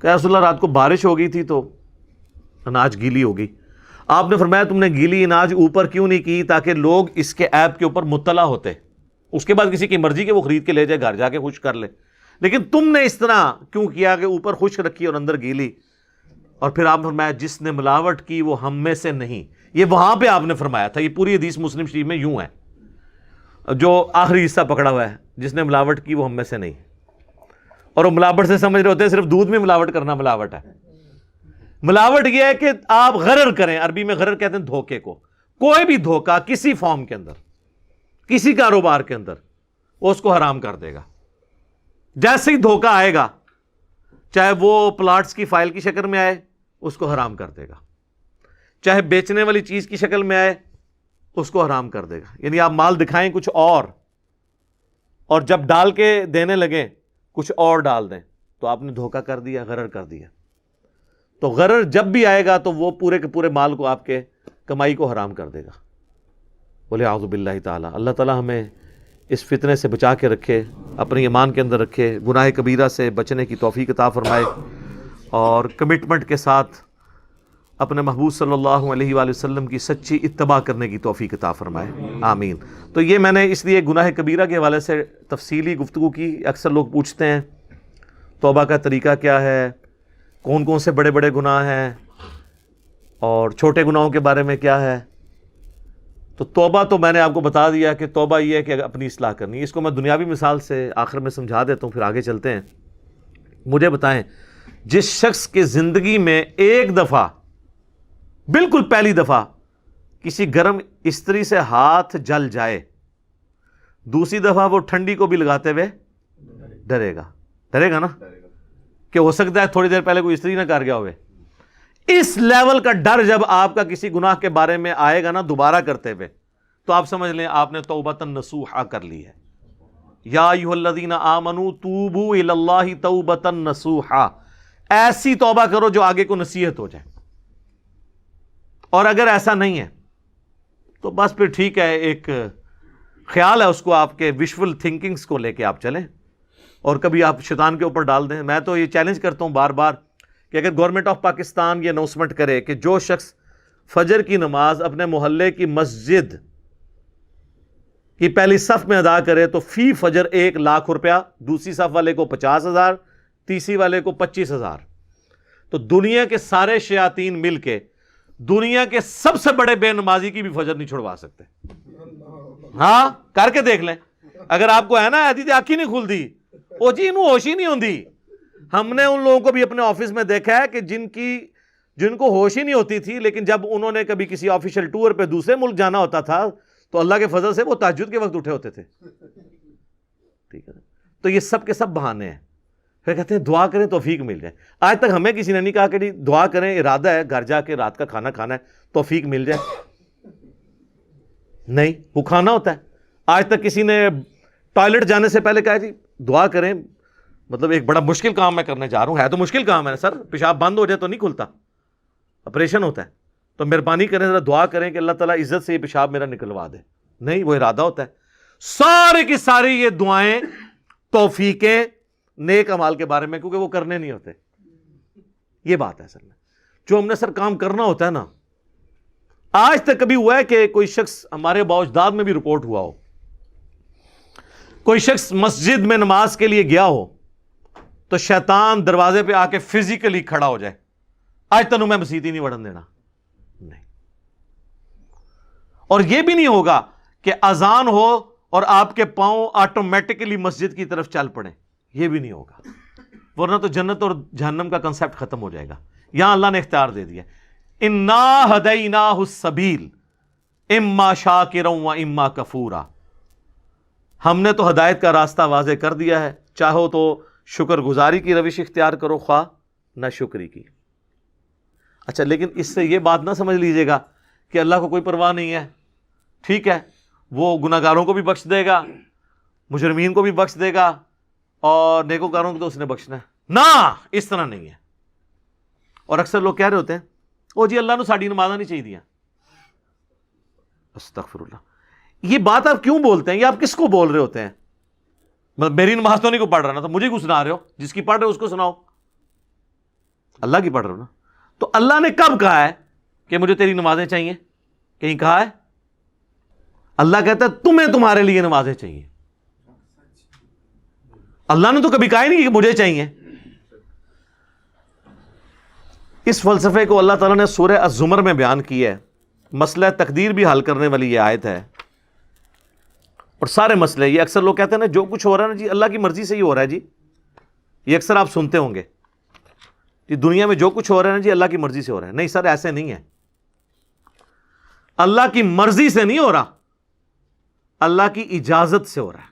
کہ رسول اللہ رات کو بارش ہو گئی تھی تو اناج گیلی ہو گئی۔ آپ نے فرمایا تم نے گیلی اناج اوپر کیوں نہیں کی تاکہ لوگ اس کے عیب کے اوپر مطلع ہوتے، اس کے بعد کسی کی مرضی کہ وہ خرید کے لے جائے گھر جا کے خشک کر لے، لیکن تم نے اس طرح کیوں کیا کہ اوپر خشک رکھی اور اندر گیلی؟ اور پھر آپ نے فرمایا جس نے ملاوٹ کی وہ ہم میں سے نہیں۔ یہ وہاں پہ آپ نے فرمایا تھا، یہ پوری حدیث مسلم شریف میں یوں ہے، جو آخری حصہ پکڑا ہوا ہے، جس نے ملاوٹ کی وہ ہم میں سے نہیں۔ اور وہ ملاوٹ سے سمجھ رہے ہوتے ہیں صرف دودھ میں ملاوٹ کرنا ملاوٹ ہے۔ ملاوٹ یہ ہے کہ آپ غرر کریں، عربی میں غرر کہتے ہیں دھوکے کو، کوئی بھی دھوکہ کسی فارم کے اندر، کسی کاروبار کے اندر، وہ اس کو حرام کر دے گا۔ جیسے ہی دھوکہ آئے گا، چاہے وہ پلاٹس کی فائل کی شکل میں آئے، اس کو حرام کر دے گا، چاہے بیچنے والی چیز کی شکل میں آئے، اس کو حرام کر دے گا۔ یعنی آپ مال دکھائیں کچھ اور جب ڈال کے دینے لگیں کچھ اور ڈال دیں، تو آپ نے دھوکہ کر دیا، غرر کر دیا۔ تو غرر جب بھی آئے گا تو وہ پورے کے پورے مال کو، آپ کے کمائی کو حرام کر دے گا۔ بولے اعوذ باللہ تعالی۔ اللہ تعالی ہمیں اس فتنے سے بچا کے رکھے، اپنے ایمان کے اندر رکھے، گناہ کبیرہ سے بچنے کی توفیق عطا فرمائے، اور کمٹمنٹ کے ساتھ اپنے محبوب صلی اللہ علیہ وآلہ وسلم کی سچی اتباع کرنے کی توفیق عطا فرمائے، آمین۔ تو یہ میں نے اس لیے گناہ کبیرہ کے حوالے سے تفصیلی گفتگو کی۔ اکثر لوگ پوچھتے ہیں توبہ کا طریقہ کیا ہے، کون کون سے بڑے بڑے گناہ ہیں، اور چھوٹے گناہوں کے بارے میں کیا ہے۔ تو توبہ تو میں نے آپ کو بتا دیا کہ توبہ یہ ہے کہ اپنی اصلاح کرنی ہے۔ اس کو میں دنیاوی مثال سے آخر میں سمجھا دیتا ہوں، پھر آگے چلتے ہیں۔ مجھے بتائیں، جس شخص کی زندگی میں ایک دفعہ، بالکل پہلی دفعہ، کسی گرم استری سے ہاتھ جل جائے، دوسری دفعہ وہ ٹھنڈی کو بھی لگاتے ہوئے ڈرے گا نا، کہ ہو سکتا ہے تھوڑی دیر پہلے کوئی استری نہ کر گیا ہوئے۔ اس لیول کا ڈر جب آپ کا کسی گناہ کے بارے میں آئے گا نا دوبارہ کرتے ہوئے، تو آپ سمجھ لیں آپ نے توبۃ نصوحا کر لی ہے۔ یا ایھا الذین آمنوا توبوا الی اللہ توبۃ نصوحا، ایسی توبہ کرو جو آگے کو نصیحت ہو جائے۔ اور اگر ایسا نہیں ہے تو بس پھر ٹھیک ہے، ایک خیال ہے، اس کو آپ کے ویژول تھنکنگز کو لے کے آپ چلیں، اور کبھی آپ شیطان کے اوپر ڈال دیں۔ میں تو یہ چیلنج کرتا ہوں بار بار کہ اگر گورنمنٹ آف پاکستان یہ اناؤنسمنٹ کرے کہ جو شخص فجر کی نماز اپنے محلے کی مسجد کی پہلی صف میں ادا کرے تو فی فجر 1,00,000 روپیہ، دوسری صف والے کو 50,000، تیسری والے کو 25,000۔ تو دنیا کے سارے شیاطین مل کے دنیا کے سب سے بڑے بے نمازی کی بھی فجر نہیں چھڑوا سکتے۔ ہاں کر کے دیکھ لیں، اگر آپ کو ہے نا ایسی آنکھی نہیں کھلتی، وہ جی انہوں ہوش ہی نہیں ہوندی۔ ہم نے ان لوگوں کو بھی اپنے آفس میں دیکھا ہے کہ جن کو ہوش ہی نہیں ہوتی تھی، لیکن جب انہوں نے کبھی کسی آفیشل ٹور پہ دوسرے ملک جانا ہوتا تھا تو اللہ کے فضل سے وہ تہجد کے وقت اٹھے ہوتے تھے۔ ٹھیک ہے، تو یہ سب کے سب بہانے ہیں۔ پھر کہتے ہیں دعا کریں توفیق مل جائے۔ آج تک ہمیں کسی نے نہیں کہا کہ جی دعا کریں، ارادہ ہے گھر جا کے رات کا کھانا کھانا ہے، توفیق مل جائے۔ نہیں، وہ کھانا ہوتا ہے۔ آج تک کسی نے ٹوائلٹ جانے سے پہلے کہا جی دعا کریں، مطلب ایک بڑا مشکل کام میں کرنے جا رہا ہوں، ہے تو مشکل کام ہے سر، پیشاب بند ہو جائے تو نہیں کھلتا، آپریشن ہوتا ہے، تو مہربانی کریں ذرا دعا کریں کہ اللہ تعالیٰ عزت سے یہ پیشاب میرا نکلوا دے۔ نہیں، وہ ارادہ ہوتا ہے۔ سارے کی ساری یہ دعائیں توفیقیں نیک اعمال کے بارے میں، کیونکہ وہ کرنے نہیں ہوتے۔ یہ بات ہے اصل میں، جو ہم نے سر کام کرنا ہوتا ہے نا۔ آج تک کبھی ہوا ہے کہ کوئی شخص، ہمارے باوجداد میں بھی رپورٹ ہوا ہو، کوئی شخص مسجد میں نماز کے لیے گیا ہو تو شیطان دروازے پہ آ کے فزیکلی کھڑا ہو جائے، آج تنوں میں مسجد ہی نہیں وڑن دینا، نہیں۔ اور یہ بھی نہیں ہوگا کہ اذان ہو اور آپ کے پاؤں آٹومیٹکلی مسجد کی طرف چل پڑیں، یہ بھی نہیں ہوگا، ورنہ تو جنت اور جہنم کا کنسیپٹ ختم ہو جائے گا۔ یہاں اللہ نے اختیار دے دیا، اِنَّا هَدَيْنَاهُ السَّبِيلَ اِمَّا شَاكِرًا وَإِمَّا كَفُورًا، ہم نے تو ہدایت کا راستہ واضح کر دیا ہے، چاہو تو شکر گزاری کی روش اختیار کرو، خواہ نہ شکری کی۔ اچھا، لیکن اس سے یہ بات نہ سمجھ لیجئے گا کہ اللہ کو کوئی پرواہ نہیں ہے، ٹھیک ہے وہ گناہگاروں کو بھی بخش دے گا، مجرمین کو بھی بخش دے گا، اور نیکوکاروں کو تو اس نے بخشنا ہے، نہ، اس طرح نہیں ہے۔ اور اکثر لوگ کہہ رہے ہوتے ہیں او جی اللہ نے ساڑی نمازاں نہیں چاہیے دیا، استغفر اللہ، یہ بات آپ کیوں بولتے ہیں؟ یہ آپ کس کو بول رہے ہوتے ہیں؟ میری نماز تو نہیں کو پڑھ رہا نا، تو مجھے کیوں سنا رہے ہو؟ جس کی پڑھ رہے ہو اس کو سناؤ، اللہ کی پڑھ رہے ہو نا۔ تو اللہ نے کب کہا ہے کہ مجھے تیری نمازیں چاہیے؟ کہیں کہا ہے؟ اللہ کہتا ہے تمہیں تمہارے لیے نمازیں چاہیے، اللہ نے تو کبھی کہا ہی نہیں کہ مجھے چاہیے۔ اس فلسفے کو اللہ تعالیٰ نے سورہ الزمر میں بیان کی ہے، مسئلہ تقدیر بھی حل کرنے والی یہ آیت ہے، اور سارے مسئلے، یہ اکثر لوگ کہتے ہیں نا جو کچھ ہو رہا ہے نا جی اللہ کی مرضی سے ہی ہو رہا ہے جی، یہ اکثر آپ سنتے ہوں گے کہ دنیا میں جو کچھ ہو رہا ہے نا جی اللہ کی مرضی سے ہو رہا ہے۔ نہیں سر، ایسے نہیں ہے، اللہ کی مرضی سے نہیں ہو رہا، اللہ کی اجازت سے ہو رہا ہے۔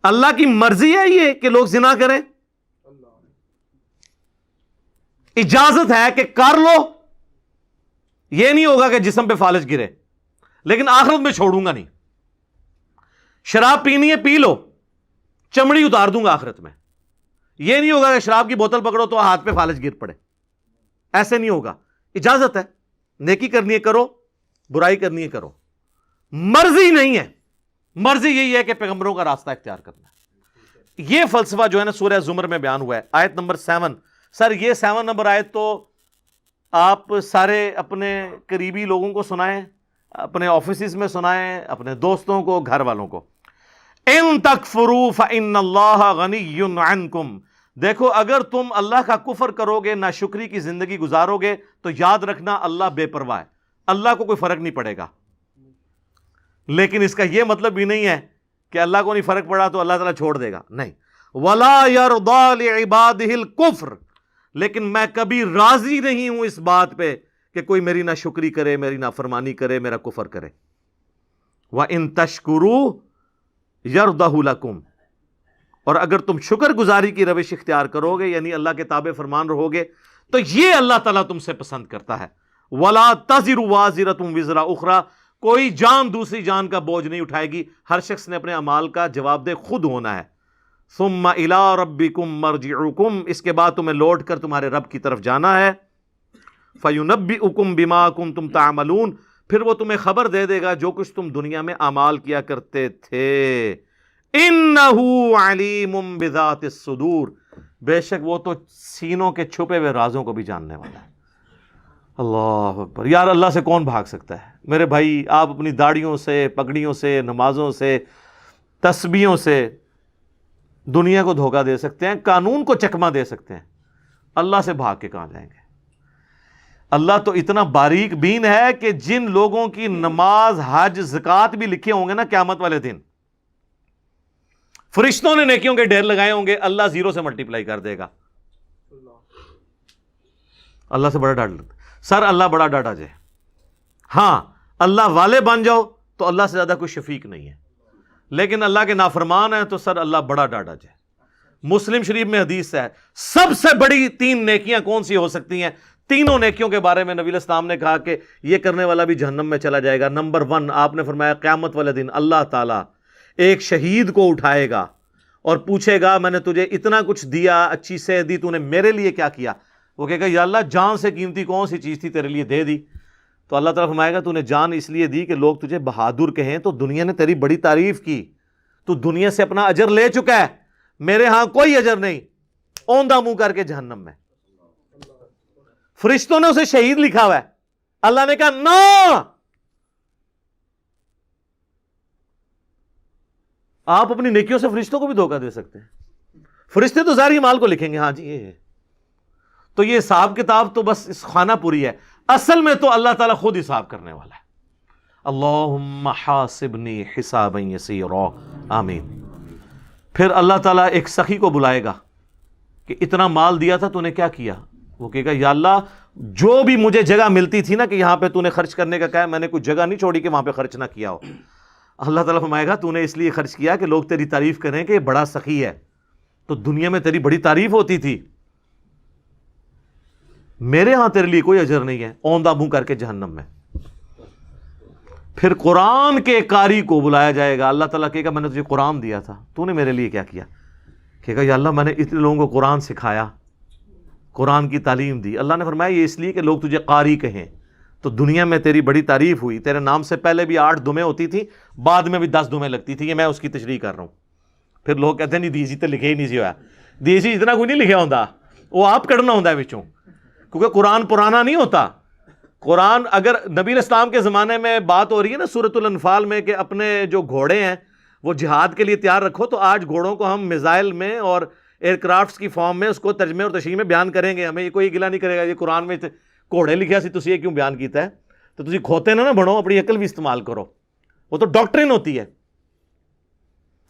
اللہ کی مرضی ہے یہ کہ لوگ زنا کریں، اجازت ہے کہ کر لو، یہ نہیں ہوگا کہ جسم پہ فالج گرے، لیکن آخرت میں چھوڑوں گا نہیں۔ شراب پینی ہے پی لو، چمڑی اتار دوں گا آخرت میں، یہ نہیں ہوگا کہ شراب کی بوتل پکڑو تو ہاتھ پہ فالج گر پڑے، ایسے نہیں ہوگا۔ اجازت ہے، نیکی کرنی ہے کرو، برائی کرنی ہے کرو، مرضی نہیں ہے۔ مرضی یہی ہے کہ پیغمبروں کا راستہ اختیار کرنا ہے۔ یہ فلسفہ جو ہے نا سورہ زمر میں بیان ہوا ہے، آیت نمبر 7۔ سر یہ 7 نمبر آیت تو آپ سارے اپنے قریبی لوگوں کو سنائیں، اپنے آفیسز میں سنائیں، اپنے دوستوں کو، گھر والوں کو۔ ان تکفروا فإن اللہ غنی عنکم، دیکھو اگر تم اللہ کا کفر کرو گے، ناشکری کی زندگی گزارو گے، تو یاد رکھنا اللہ بے پرواہ ہے، اللہ کو کوئی فرق نہیں پڑے گا۔ لیکن اس کا یہ مطلب بھی نہیں ہے کہ اللہ کو نہیں فرق پڑا تو اللہ تعالیٰ چھوڑ دے گا، نہیں۔ وَلَا يَرْضَى لِعِبَادِهِ الْكُفْرِ، لیکن میں کبھی راضی نہیں ہوں اس بات پہ کہ کوئی میری ناشکری کرے، میری نافرمانی کرے، میرا کفر کرے۔ وَإِن تَشْكُرُوا يَرْضَهُ لَكُمْ، اور اگر تم شکر گزاری کی روش اختیار کرو گے، یعنی اللہ کے تابع فرمان رہو گے، تو یہ اللہ تعالیٰ تم سے پسند کرتا ہے۔ وَلَا تَزِرُ وَازِرَةٌ وِزْرَ أُخْرَى، کوئی جان دوسری جان کا بوجھ نہیں اٹھائے گی، ہر شخص نے اپنے اعمال کا جواب دہ خود ہونا ہے۔ ثُمَّ إِلَىٰ رَبِّكُمْ مَرْجِعُكُمْ، اس کے بعد تمہیں لوٹ کر تمہارے رب کی طرف جانا ہے۔ فَيُنَبِّئُكُمْ بِمَا كُنتُمْ تَعْمَلُونَ، پھر وہ تمہیں خبر دے دے گا جو کچھ تم دنیا میں اعمال کیا کرتے تھے۔ إِنَّهُ عَلِيمٌ بِذَاتِ الصُّدُورِ، بے شک وہ تو سینوں کے چھپے ہوئے رازوں کو بھی جاننے والا ہے۔ اللہ اکبر، یار اللہ سے کون بھاگ سکتا ہے؟ میرے بھائی، آپ اپنی داڑھیوں سے، پگڑیوں سے، نمازوں سے، تسبیحوں سے دنیا کو دھوکہ دے سکتے ہیں، قانون کو چکمہ دے سکتے ہیں، اللہ سے بھاگ کے کہاں جائیں گے؟ اللہ تو اتنا باریک بین ہے کہ جن لوگوں کی نماز، حج، زکوٰۃ بھی لکھے ہوں گے نا قیامت والے دن، فرشتوں نے نیکیوں کے ڈھیر لگائے ہوں گے، اللہ 0 سے ملٹیپلائی کر دے گا۔ اللہ سے بڑا ڈر لگتا ہے سر، اللہ بڑا ڈاٹا جائے۔ ہاں اللہ والے بن جاؤ تو اللہ سے زیادہ کوئی شفیق نہیں ہے، لیکن اللہ کے نافرمان ہیں تو سر اللہ بڑا ڈاٹا جائے۔ مسلم شریف میں حدیث ہے، سب سے بڑی 3 نیکیاں کون سی ہو سکتی ہیں؟ تینوں نیکیوں کے بارے میں نبی علیہ السلام نے کہا کہ یہ کرنے والا بھی جہنم میں چلا جائے گا۔ نمبر 1 آپ نے فرمایا قیامت والے دن اللہ تعالیٰ ایک شہید کو اٹھائے گا اور پوچھے گا میں نے تجھے اتنا کچھ دیا، اچھی صحت دی، تو نے میرے لیے کیا کیا؟ وہ کہے گا یا اللہ جان سے قیمتی کون سی چیز تھی تیرے لیے دے دی۔ تو اللہ تعالیٰ فرمائے گا تو نے جان اس لیے دی کہ لوگ تجھے بہادر کہیں، تو دنیا نے تیری بڑی تعریف کی، تو دنیا سے اپنا اجر لے چکا ہے، میرے ہاں کوئی اجر نہیں، اوندھا منہ کر کے جہنم میں۔ فرشتوں نے اسے شہید لکھا ہوا ہے، اللہ نے کہا نا، آپ اپنی نیکیوں سے فرشتوں کو بھی دھوکہ دے سکتے ہیں۔ فرشتے تو ظاہری مال کو لکھیں گے، ہاں جی یہ ہے، تو یہ حساب کتاب تو بس اس خانہ پوری ہے، اصل میں تو اللہ تعالیٰ خود حساب کرنے والا ہے۔ اللہم حاسبنی حسابا یسیرا، آمین۔ پھر اللہ تعالیٰ ایک سخی کو بلائے گا کہ اتنا مال دیا تھا تو نے کیا کیا؟ وہ کہے گا یا اللہ جو بھی مجھے جگہ ملتی تھی نا کہ یہاں پہ تو نے خرچ کرنے کا کہا ہے، میں نے کوئی جگہ نہیں چھوڑی کہ وہاں پہ خرچ نہ کیا ہو. اللہ تعالیٰ فرمائے گا تو نے اس لیے خرچ کیا کہ لوگ تیری تعریف کریں کہ یہ بڑا سخی ہے، تو دنیا میں تیری بڑی تعریف ہوتی تھی، میرے ہاں تیرے لیے کوئی اجر نہیں ہے، اوندھا منہ کر کے جہنم میں. پھر قرآن کے قاری کو بلایا جائے گا. اللہ تعالیٰ کہے گا میں نے تجھے قرآن دیا تھا، تو نے میرے لیے کیا کیا؟ کہے گا یا اللہ میں نے اتنے لوگوں کو قرآن سکھایا، قرآن کی تعلیم دی. اللہ نے فرمایا یہ اس لیے کہ لوگ تجھے قاری کہیں، تو دنیا میں تیری بڑی تعریف ہوئی. تیرے نام سے پہلے بھی 8 دمیں ہوتی تھی، بعد میں بھی 10 دمیں لگتی تھی. یہ میں اس کی تشریح کر رہا ہوں. پھر لوگ کہتے ہیں نہیں دیسی تو لکھے ہی نہیں سی ہوا، دیسی اتنا کوئی نہیں لکھا ہوتا، وہ آپ کڑنا ہوتا ہے بچوں، کیونکہ قرآن پرانا نہیں ہوتا. قرآن اگر نبی اسلام کے زمانے میں بات ہو رہی ہے نا سورۃ الانفال میں کہ اپنے جو گھوڑے ہیں وہ جہاد کے لیے تیار رکھو، تو آج گھوڑوں کو ہم میزائل میں اور ایئر کرافٹس کی فارم میں اس کو ترجمے اور تشریح میں بیان کریں گے. ہمیں یہ کوئی گلا نہیں کرے گا یہ قرآن میں گھوڑے لکھیا سی تسی یہ کیوں بیان کیتا ہے. تو تسی کھوتے نہ بنو، اپنی عقل بھی استعمال کرو، وہ تو ڈاکٹرن ہوتی ہے.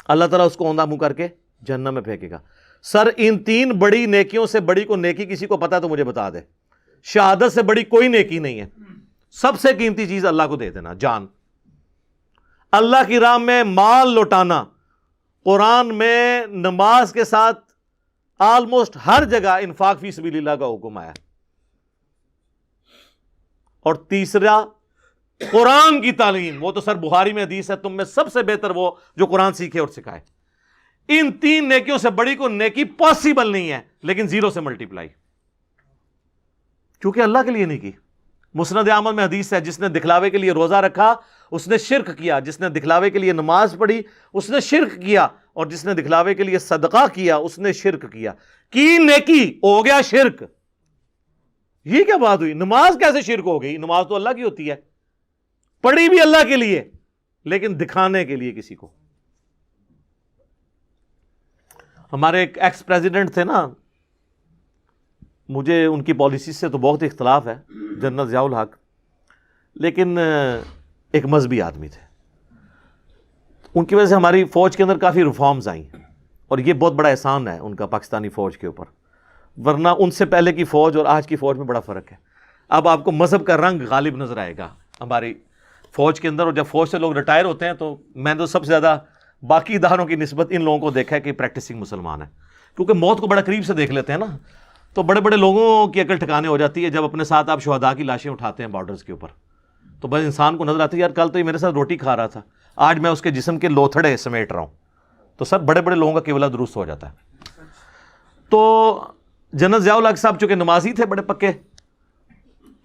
اللہ تعالیٰ اس کو اوندھا منہ کر کے جہنم میں پھینکے گا. سر ان 3 بڑی نیکیوں سے بڑی کو نیکی کسی کو پتا تو مجھے بتا دے. شہادت سے بڑی کوئی نیکی نہیں ہے. سب سے قیمتی چیز اللہ کو دے دینا، جان. اللہ کی راہ میں مال لوٹانا. قرآن میں نماز کے ساتھ آلموسٹ ہر جگہ انفاق فی سبیل اللہ کا حکم آیا. اور تیسرا قرآن کی تعلیم. وہ تو سر بخاری میں حدیث ہے تم میں سب سے بہتر وہ جو قرآن سیکھے اور سکھائے. ان 3 نیکیوں سے بڑی کو نیکی پاسبل نہیں ہے، لیکن 0 سے ملٹیپلائی، کیونکہ اللہ کے لیے نہیں کی. مسند احمد میں حدیث ہے جس نے دکھلاوے کے لیے روزہ رکھا اس نے شرک کیا، جس نے دکھلاوے کے لیے نماز پڑھی اس نے شرک کیا، اور جس نے دکھلاوے کے لیے صدقہ کیا اس نے شرک کیا. کی نیکی ہو گیا شرک. یہ کیا بات ہوئی؟ نماز کیسے شرک ہو گئی؟ نماز تو اللہ کی ہوتی ہے، پڑھی بھی اللہ کے لیے لیکن دکھانے کے لیے کسی کو. ہمارے ایک ایکس پریزیڈنٹ تھے نا، مجھے ان کی پالیسیز سے تو بہت اختلاف ہے، جنرل ضیاء الحق، لیکن ایک مذہبی آدمی تھے. ان کی وجہ سے ہماری فوج کے اندر کافی ریفارمز آئیں، اور یہ بہت بڑا احسان ہے ان کا پاکستانی فوج کے اوپر، ورنہ ان سے پہلے کی فوج اور آج کی فوج میں بڑا فرق ہے. اب آپ کو مذہب کا رنگ غالب نظر آئے گا ہماری فوج کے اندر. اور جب فوج سے لوگ ریٹائر ہوتے ہیں تو میں تو سب سے زیادہ باقی اداروں کی نسبت ان لوگوں کو دیکھا ہے کہ پریکٹسنگ مسلمان ہیں، کیونکہ موت کو بڑا قریب سے دیکھ لیتے ہیں نا، تو بڑے بڑے لوگوں کی عقل ٹھکانے ہو جاتی ہے. جب اپنے ساتھ آپ شہداء کی لاشیں اٹھاتے ہیں بارڈرز کے اوپر، تو بس انسان کو نظر آتی ہے یار کل تو یہ میرے ساتھ روٹی کھا رہا تھا، آج میں اس کے جسم کے لوتھڑے سمیٹ رہا ہوں. تو سر بڑے بڑے لوگوں کا قبلہ درست ہو جاتا ہے. تو جنرل ضیاء الحق صاحب چونکہ نمازی تھے بڑے پکے،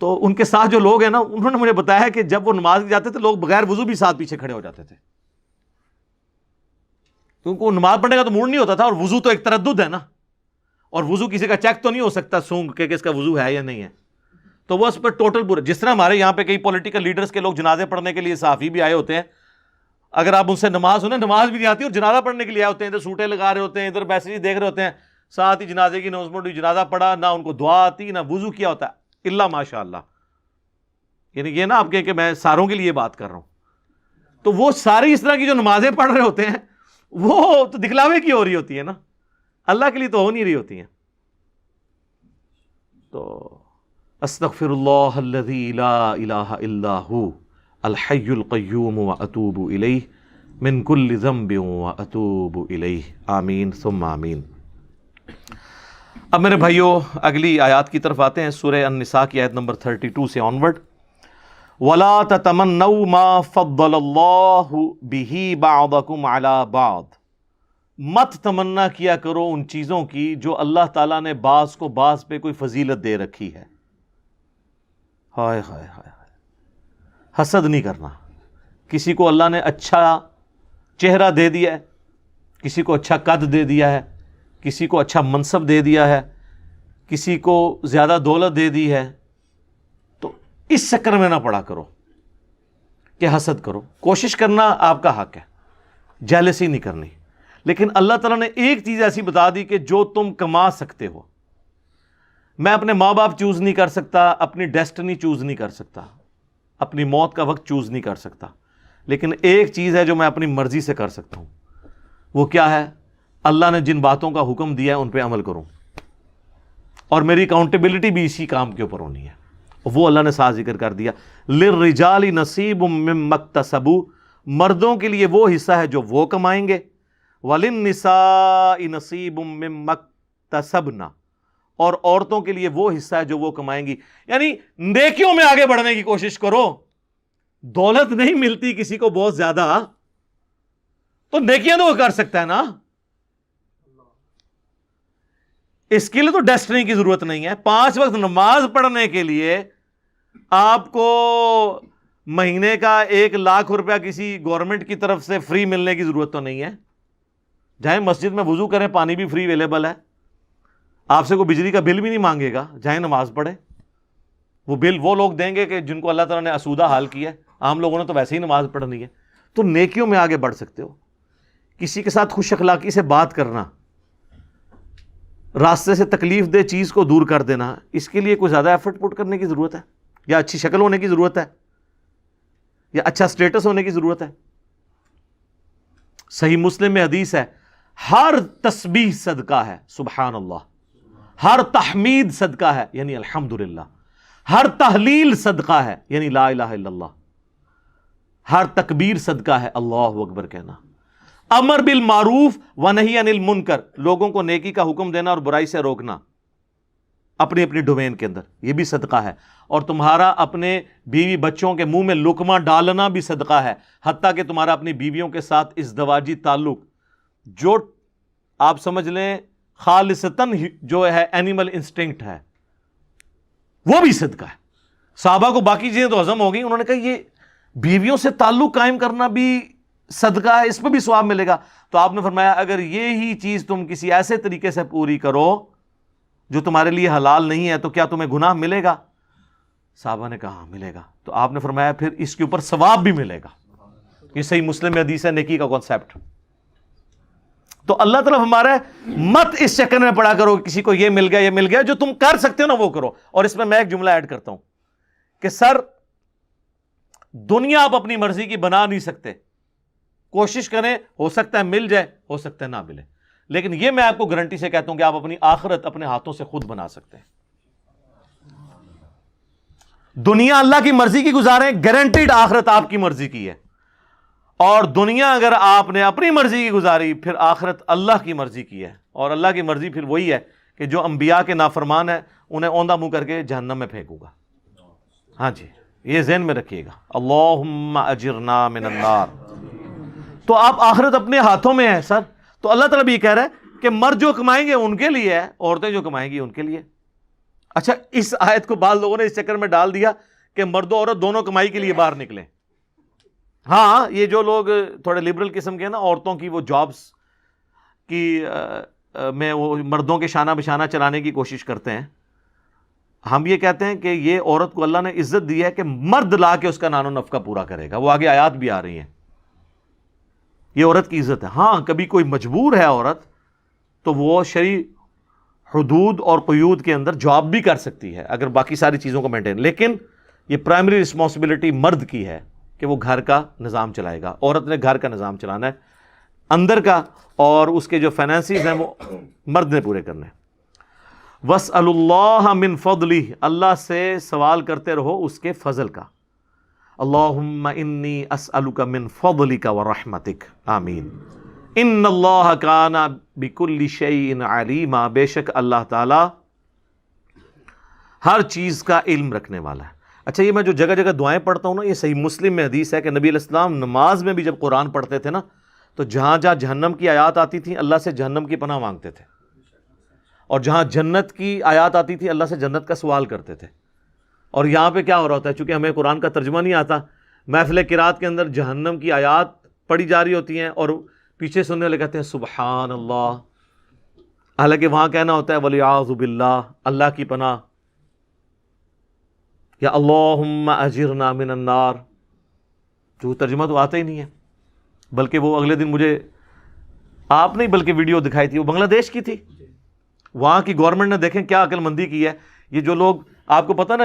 تو ان کے ساتھ جو لوگ ہیں نا انہوں نے مجھے بتایا کہ جب وہ نماز جاتے تھے لوگ بغیر وضو بھی ساتھ پیچھے کھڑے ہو جاتے تھے، کیونکہ وہ نماز پڑھنے کا تو موڈ نہیں ہوتا تھا، اور وضو تو ایک تردد ہے نا، اور وضو کسی کا چیک تو نہیں ہو سکتا سونگ کہ اس کا وضو ہے یا نہیں ہے. تو وہ اس پر ٹوٹل پورا، جس طرح ہمارے یہاں پہ کئی پولیٹیکل لیڈرز کے لوگ جنازے پڑھنے کے لیے صحافی بھی آئے ہوتے ہیں، اگر آپ ان سے نماز سنیں نماز بھی نہیں آتی اور جنازہ پڑھنے کے لیے آئے ہوتے ہیں، ادھر سوٹیں لگا رہے ہوتے ہیں، ادھر میسیج دیکھ رہے ہوتے ہیں، ساتھ ہی جنازے کی اناؤنسمنٹ ہوئی، جنازہ پڑھا، نہ ان کو دعا آتی نہ وضو کیا ہوتا ہے، الا ماشاء اللہ. یعنی یہ نا آپ کہیں کہ میں ساروں کے لیے بات کر رہا ہوں. تو وہ ساری اس طرح کی جو نمازیں پڑھ رہے ہوتے ہیں وہ تو دکھلاوے کی ہو رہی ہوتی ہے نا، اللہ کے لیے تو ہو نہیں رہی ہوتی ہیں. تو استغفر اللہ الذی لا الہ الا ہو الحی القیوم واتوب الیہ من کل ذنب واتوب الیہ آمین ثم آمین. اب میرے بھائیوں اگلی آیات کی طرف آتے ہیں، سورہ النساء کی آیت نمبر 32 سے آنورڈ. وَلَا تَتَمَنَّوْا مَا فَضَّلَ اللَّهُ بِهِ بَعْضَكُمْ عَلَى بَعْضٍ. مت تمنا کیا کرو ان چیزوں کی جو اللہ تعالیٰ نے بعض کو بعض پہ کوئی فضیلت دے رکھی ہے. ہائے ہائے ہائے، حسد نہیں کرنا. کسی کو اللہ نے اچھا چہرہ دے دیا ہے، کسی کو اچھا قد دے دیا ہے، کسی کو اچھا منصب دے دیا ہے، کسی کو زیادہ دولت دے دی ہے، تو اس چکر میں نہ پڑا کرو کہ حسد کرو. کوشش کرنا آپ کا حق ہے، جیلسی نہیں کرنی. لیکن اللہ تعالیٰ نے ایک چیز ایسی بتا دی کہ جو تم کما سکتے ہو. میں اپنے ماں باپ چوز نہیں کر سکتا، اپنی ڈیسٹنی چوز نہیں کر سکتا، اپنی موت کا وقت چوز نہیں کر سکتا، لیکن ایک چیز ہے جو میں اپنی مرضی سے کر سکتا ہوں. وہ کیا ہے؟ اللہ نے جن باتوں کا حکم دیا ہے ان پہ عمل کروں. اور میری اکاؤنٹیبلٹی بھی اسی کام کے اوپر ہونی ہے. وہ اللہ نے ساتھ ذکر کر دیا للرجال نصیب مما اکتسبوا، مردوں کے لیے وہ حصہ ہے جو وہ کمائیں گے، وللنساء نصیب مما اکتسبن، اور عورتوں کے لیے وہ حصہ ہے جو وہ کمائیں گی. یعنی نیکیوں میں آگے بڑھنے کی کوشش کرو. دولت نہیں ملتی کسی کو بہت زیادہ تو نیکیاں تو وہ کر سکتا ہے نا. اس کے لیے تو ڈیسٹنی کی ضرورت نہیں ہے. 5 وقت نماز پڑھنے کے لیے آپ کو مہینے کا 1 لاکھ روپیہ کسی گورنمنٹ کی طرف سے فری ملنے کی ضرورت تو نہیں ہے. جائیں مسجد میں وضو کریں، پانی بھی فری اویلیبل ہے، آپ سے کوئی بجلی کا بل بھی نہیں مانگے گا. جائیں نماز پڑھیں، وہ بل وہ لوگ دیں گے کہ جن کو اللہ تعالیٰ نے اسودہ حال کیا ہے. عام لوگوں نے تو ویسے ہی نماز پڑھنی ہے. تو نیکیوں میں آگے بڑھ سکتے ہو. کسی کے ساتھ خوش اخلاقی سے بات کرنا، راستے سے تکلیف دہ چیز کو دور کر دینا، اس کے لیے کوئی زیادہ ایفرٹ پٹ کرنے کی ضرورت ہے، یا اچھی شکل ہونے کی ضرورت ہے، یا اچھا سٹیٹس ہونے کی ضرورت ہے. صحیح مسلم میں حدیث ہے، ہر تسبیح صدقہ ہے، سبحان اللہ. ہر تحمید صدقہ ہے، یعنی الحمدللہ. ہر تحلیل صدقہ ہے، یعنی لا الہ الا اللہ. ہر تکبیر صدقہ ہے، اللہ اکبر کہنا. امر بالمعروف ونہی عن المنکر، لوگوں کو نیکی کا حکم دینا اور برائی سے روکنا اپنی اپنی ڈومین کے اندر، یہ بھی صدقہ ہے. اور تمہارا اپنے بیوی بچوں کے منہ میں لقمہ ڈالنا بھی صدقہ ہے، حتیٰ کہ تمہارا اپنی بیویوں کے ساتھ ازدواجی تعلق جو آپ سمجھ لیں خالصتاً جو ہے اینیمل انسٹنکٹ ہے، وہ بھی صدقہ ہے. صحابہ کو باقی چیزیں تو ہضم ہو گئی، انہوں نے کہا یہ بیویوں سے تعلق قائم کرنا بھی صدقہ ہے، اس پہ بھی ثواب ملے گا. تو آپ نے فرمایا اگر یہی چیز تم کسی ایسے طریقے سے پوری کرو جو تمہارے لیے حلال نہیں ہے تو کیا تمہیں گناہ ملے گا؟ صحابہ نے کہا ملے گا. تو آپ نے فرمایا پھر اس کے اوپر ثواب بھی ملے گا. یہ صحیح مسلم میں حدیث ہے، نیکی کا کانسیپٹ. تو اللہ تعالیٰ ہمارا مت اس چکر میں پڑا کرو کسی کو یہ مل گیا یہ مل گیا، جو تم کر سکتے ہو نا وہ کرو. اور اس میں ایک جملہ ایڈ کرتا ہوں کہ سر دنیا آپ اپنی مرضی کی بنا نہیں سکتے. کوشش کریں، ہو سکتا ہے مل جائے، ہو سکتا ہے نہ ملے، لیکن یہ میں آپ کو گارنٹی سے کہتا ہوں کہ آپ اپنی آخرت اپنے ہاتھوں سے خود بنا سکتے ہیں. دنیا اللہ کی مرضی کی گزاریں، گارنٹیڈ آخرت آپ کی مرضی کی ہے. اور دنیا اگر آپ نے اپنی مرضی کی گزاری، پھر آخرت اللہ کی مرضی کی ہے. اور اللہ کی مرضی پھر وہی ہے کہ جو انبیاء کے نافرمان ہیں انہیں اوندھا منہ کر کے جہنم میں پھینکوں گا. ہاں جی، یہ ذہن میں رکھیے گا. اللہم اجرنا من النار. تو آپ آخرت اپنے ہاتھوں میں ہے سر. تو اللہ تعالیٰ بھی یہ کہہ رہا ہے کہ مرد جو کمائیں گے ان کے لیے ہے، عورتیں جو کمائیں گی ان کے لیے. اچھا، اس آیت کو بعض لوگوں نے اس چکر میں ڈال دیا کہ مرد و عورت دونوں کمائی کے لیے باہر نکلیں. ہاں، یہ جو لوگ تھوڑے لبرل قسم کے ہیں نا، عورتوں کی وہ جابز کی میں وہ مردوں کے شانہ بشانہ چلانے کی کوشش کرتے ہیں. ہم یہ کہتے ہیں کہ یہ عورت کو اللہ نے عزت دی ہے کہ مرد لا کے اس کا نان و نفقہ پورا کرے گا. وہ آگے آیات بھی آ رہی ہیں، یہ عورت کی عزت ہے. ہاں، کبھی کوئی مجبور ہے عورت تو وہ شرعی حدود اور قیود کے اندر جاب بھی کر سکتی ہے اگر باقی ساری چیزوں کو مینٹین. لیکن یہ پرائمری رسپانسبلٹی مرد کی ہے کہ وہ گھر کا نظام چلائے گا. عورت نے گھر کا نظام چلانا ہے اندر کا، اور اس کے جو فائنینسز ہیں وہ مرد نے پورے کرنے ہیں. وَاسْأَلُوا اللَّهَ مِن فَضْلِهِ، اللہ سے سوال کرتے رہو اس کے فضل کا. اللہم انی اسألک من فضلک ورحمتک، آمین. ان اللہ کان بکل شیء علیما، بے شک اللہ تعالی ہر چیز کا علم رکھنے والا ہے. اچھا، یہ میں جو جگہ جگہ دعائیں پڑھتا ہوں نا، یہ صحیح مسلم میں حدیث ہے کہ نبی علیہ السلام نماز میں بھی جب قرآن پڑھتے تھے نا تو جہاں جہاں جہنم کی آیات آتی تھیں اللہ سے جہنم کی پناہ مانگتے تھے، اور جہاں جنت کی آیات آتی تھی اللہ سے جنت کا سوال کرتے تھے. اور یہاں پہ کیا ہو رہا ہوتا ہے، چونکہ ہمیں قرآن کا ترجمہ نہیں آتا، محفل قرات کے اندر جہنم کی آیات پڑھی جا رہی ہوتی ہیں اور پیچھے سننے والے کہتے ہیں سبحان اللہ، حالانکہ وہاں کہنا ہوتا ہے وَلِعَاذُ بِاللَّہ، اللہ کی پناہ، یا اللہم اجرنا من النار. جو ترجمہ تو آتا ہی نہیں ہے. بلکہ وہ اگلے دن مجھے آپ نہیں بلکہ ویڈیو دکھائی تھی، وہ بنگلہ دیش کی تھی. وہاں کی گورنمنٹ نے دیکھیں کیا عقل مندی کی ہے. یہ جو لوگ، آپ کو پتہ نا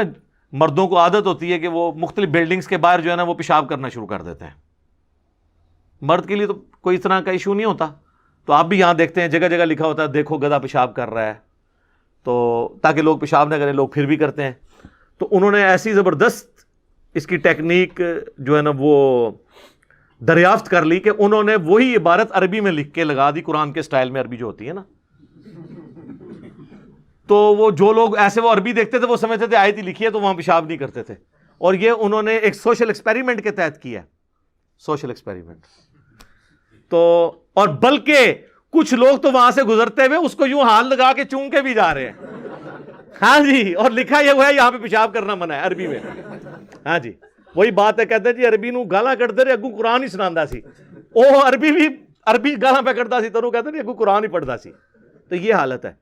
مردوں کو عادت ہوتی ہے کہ وہ مختلف بلڈنگز کے باہر جو ہے نا وہ پیشاب کرنا شروع کر دیتے ہیں. مرد کے لیے تو کوئی اس طرح کا ایشو نہیں ہوتا. تو آپ بھی یہاں دیکھتے ہیں جگہ جگہ لکھا ہوتا ہے دیکھو گدھا پیشاب کر رہا ہے. تو تاکہ لوگ پیشاب نہ کریں، لوگ پھر بھی کرتے ہیں. تو انہوں نے ایسی زبردست اس کی ٹیکنیک جو ہے نا وہ دریافت کر لی کہ انہوں نے وہی عبارت عربی میں لکھ کے لگا دی، قرآن کے سٹائل میں عربی جو ہوتی ہے نا. تو وہ جو لوگ ایسے وہ عربی دیکھتے تھے وہ سمجھتے تھے آیت ہی لکھی ہے تو وہاں پیشاب نہیں کرتے تھے. اور یہ انہوں نے ایک سوشل ایکسپیریمنٹ کے تحت کیا ہے، سوشل ایکسپیریمنٹ. تو اور بلکہ کچھ لوگ تو وہاں سے گزرتے ہوئے اس کو یوں ہاتھ لگا کے چوم کے بھی جا رہے ہیں. ہاں جی، اور لکھا یہ ہوا ہے یہاں پہ پیشاب کرنا منع ہے عربی میں. ہاں جی، وہی بات ہے، کہتے ہیں جی عربی نو گالاں کٹدے رہے اگوں قرآن ہی سناندا سی. او عربی بھی عربی گالاں پہ کٹدا سی تو کہتے ہیں اگوں قرآن ہی پڑھدا سی. تو یہ حالت ہے.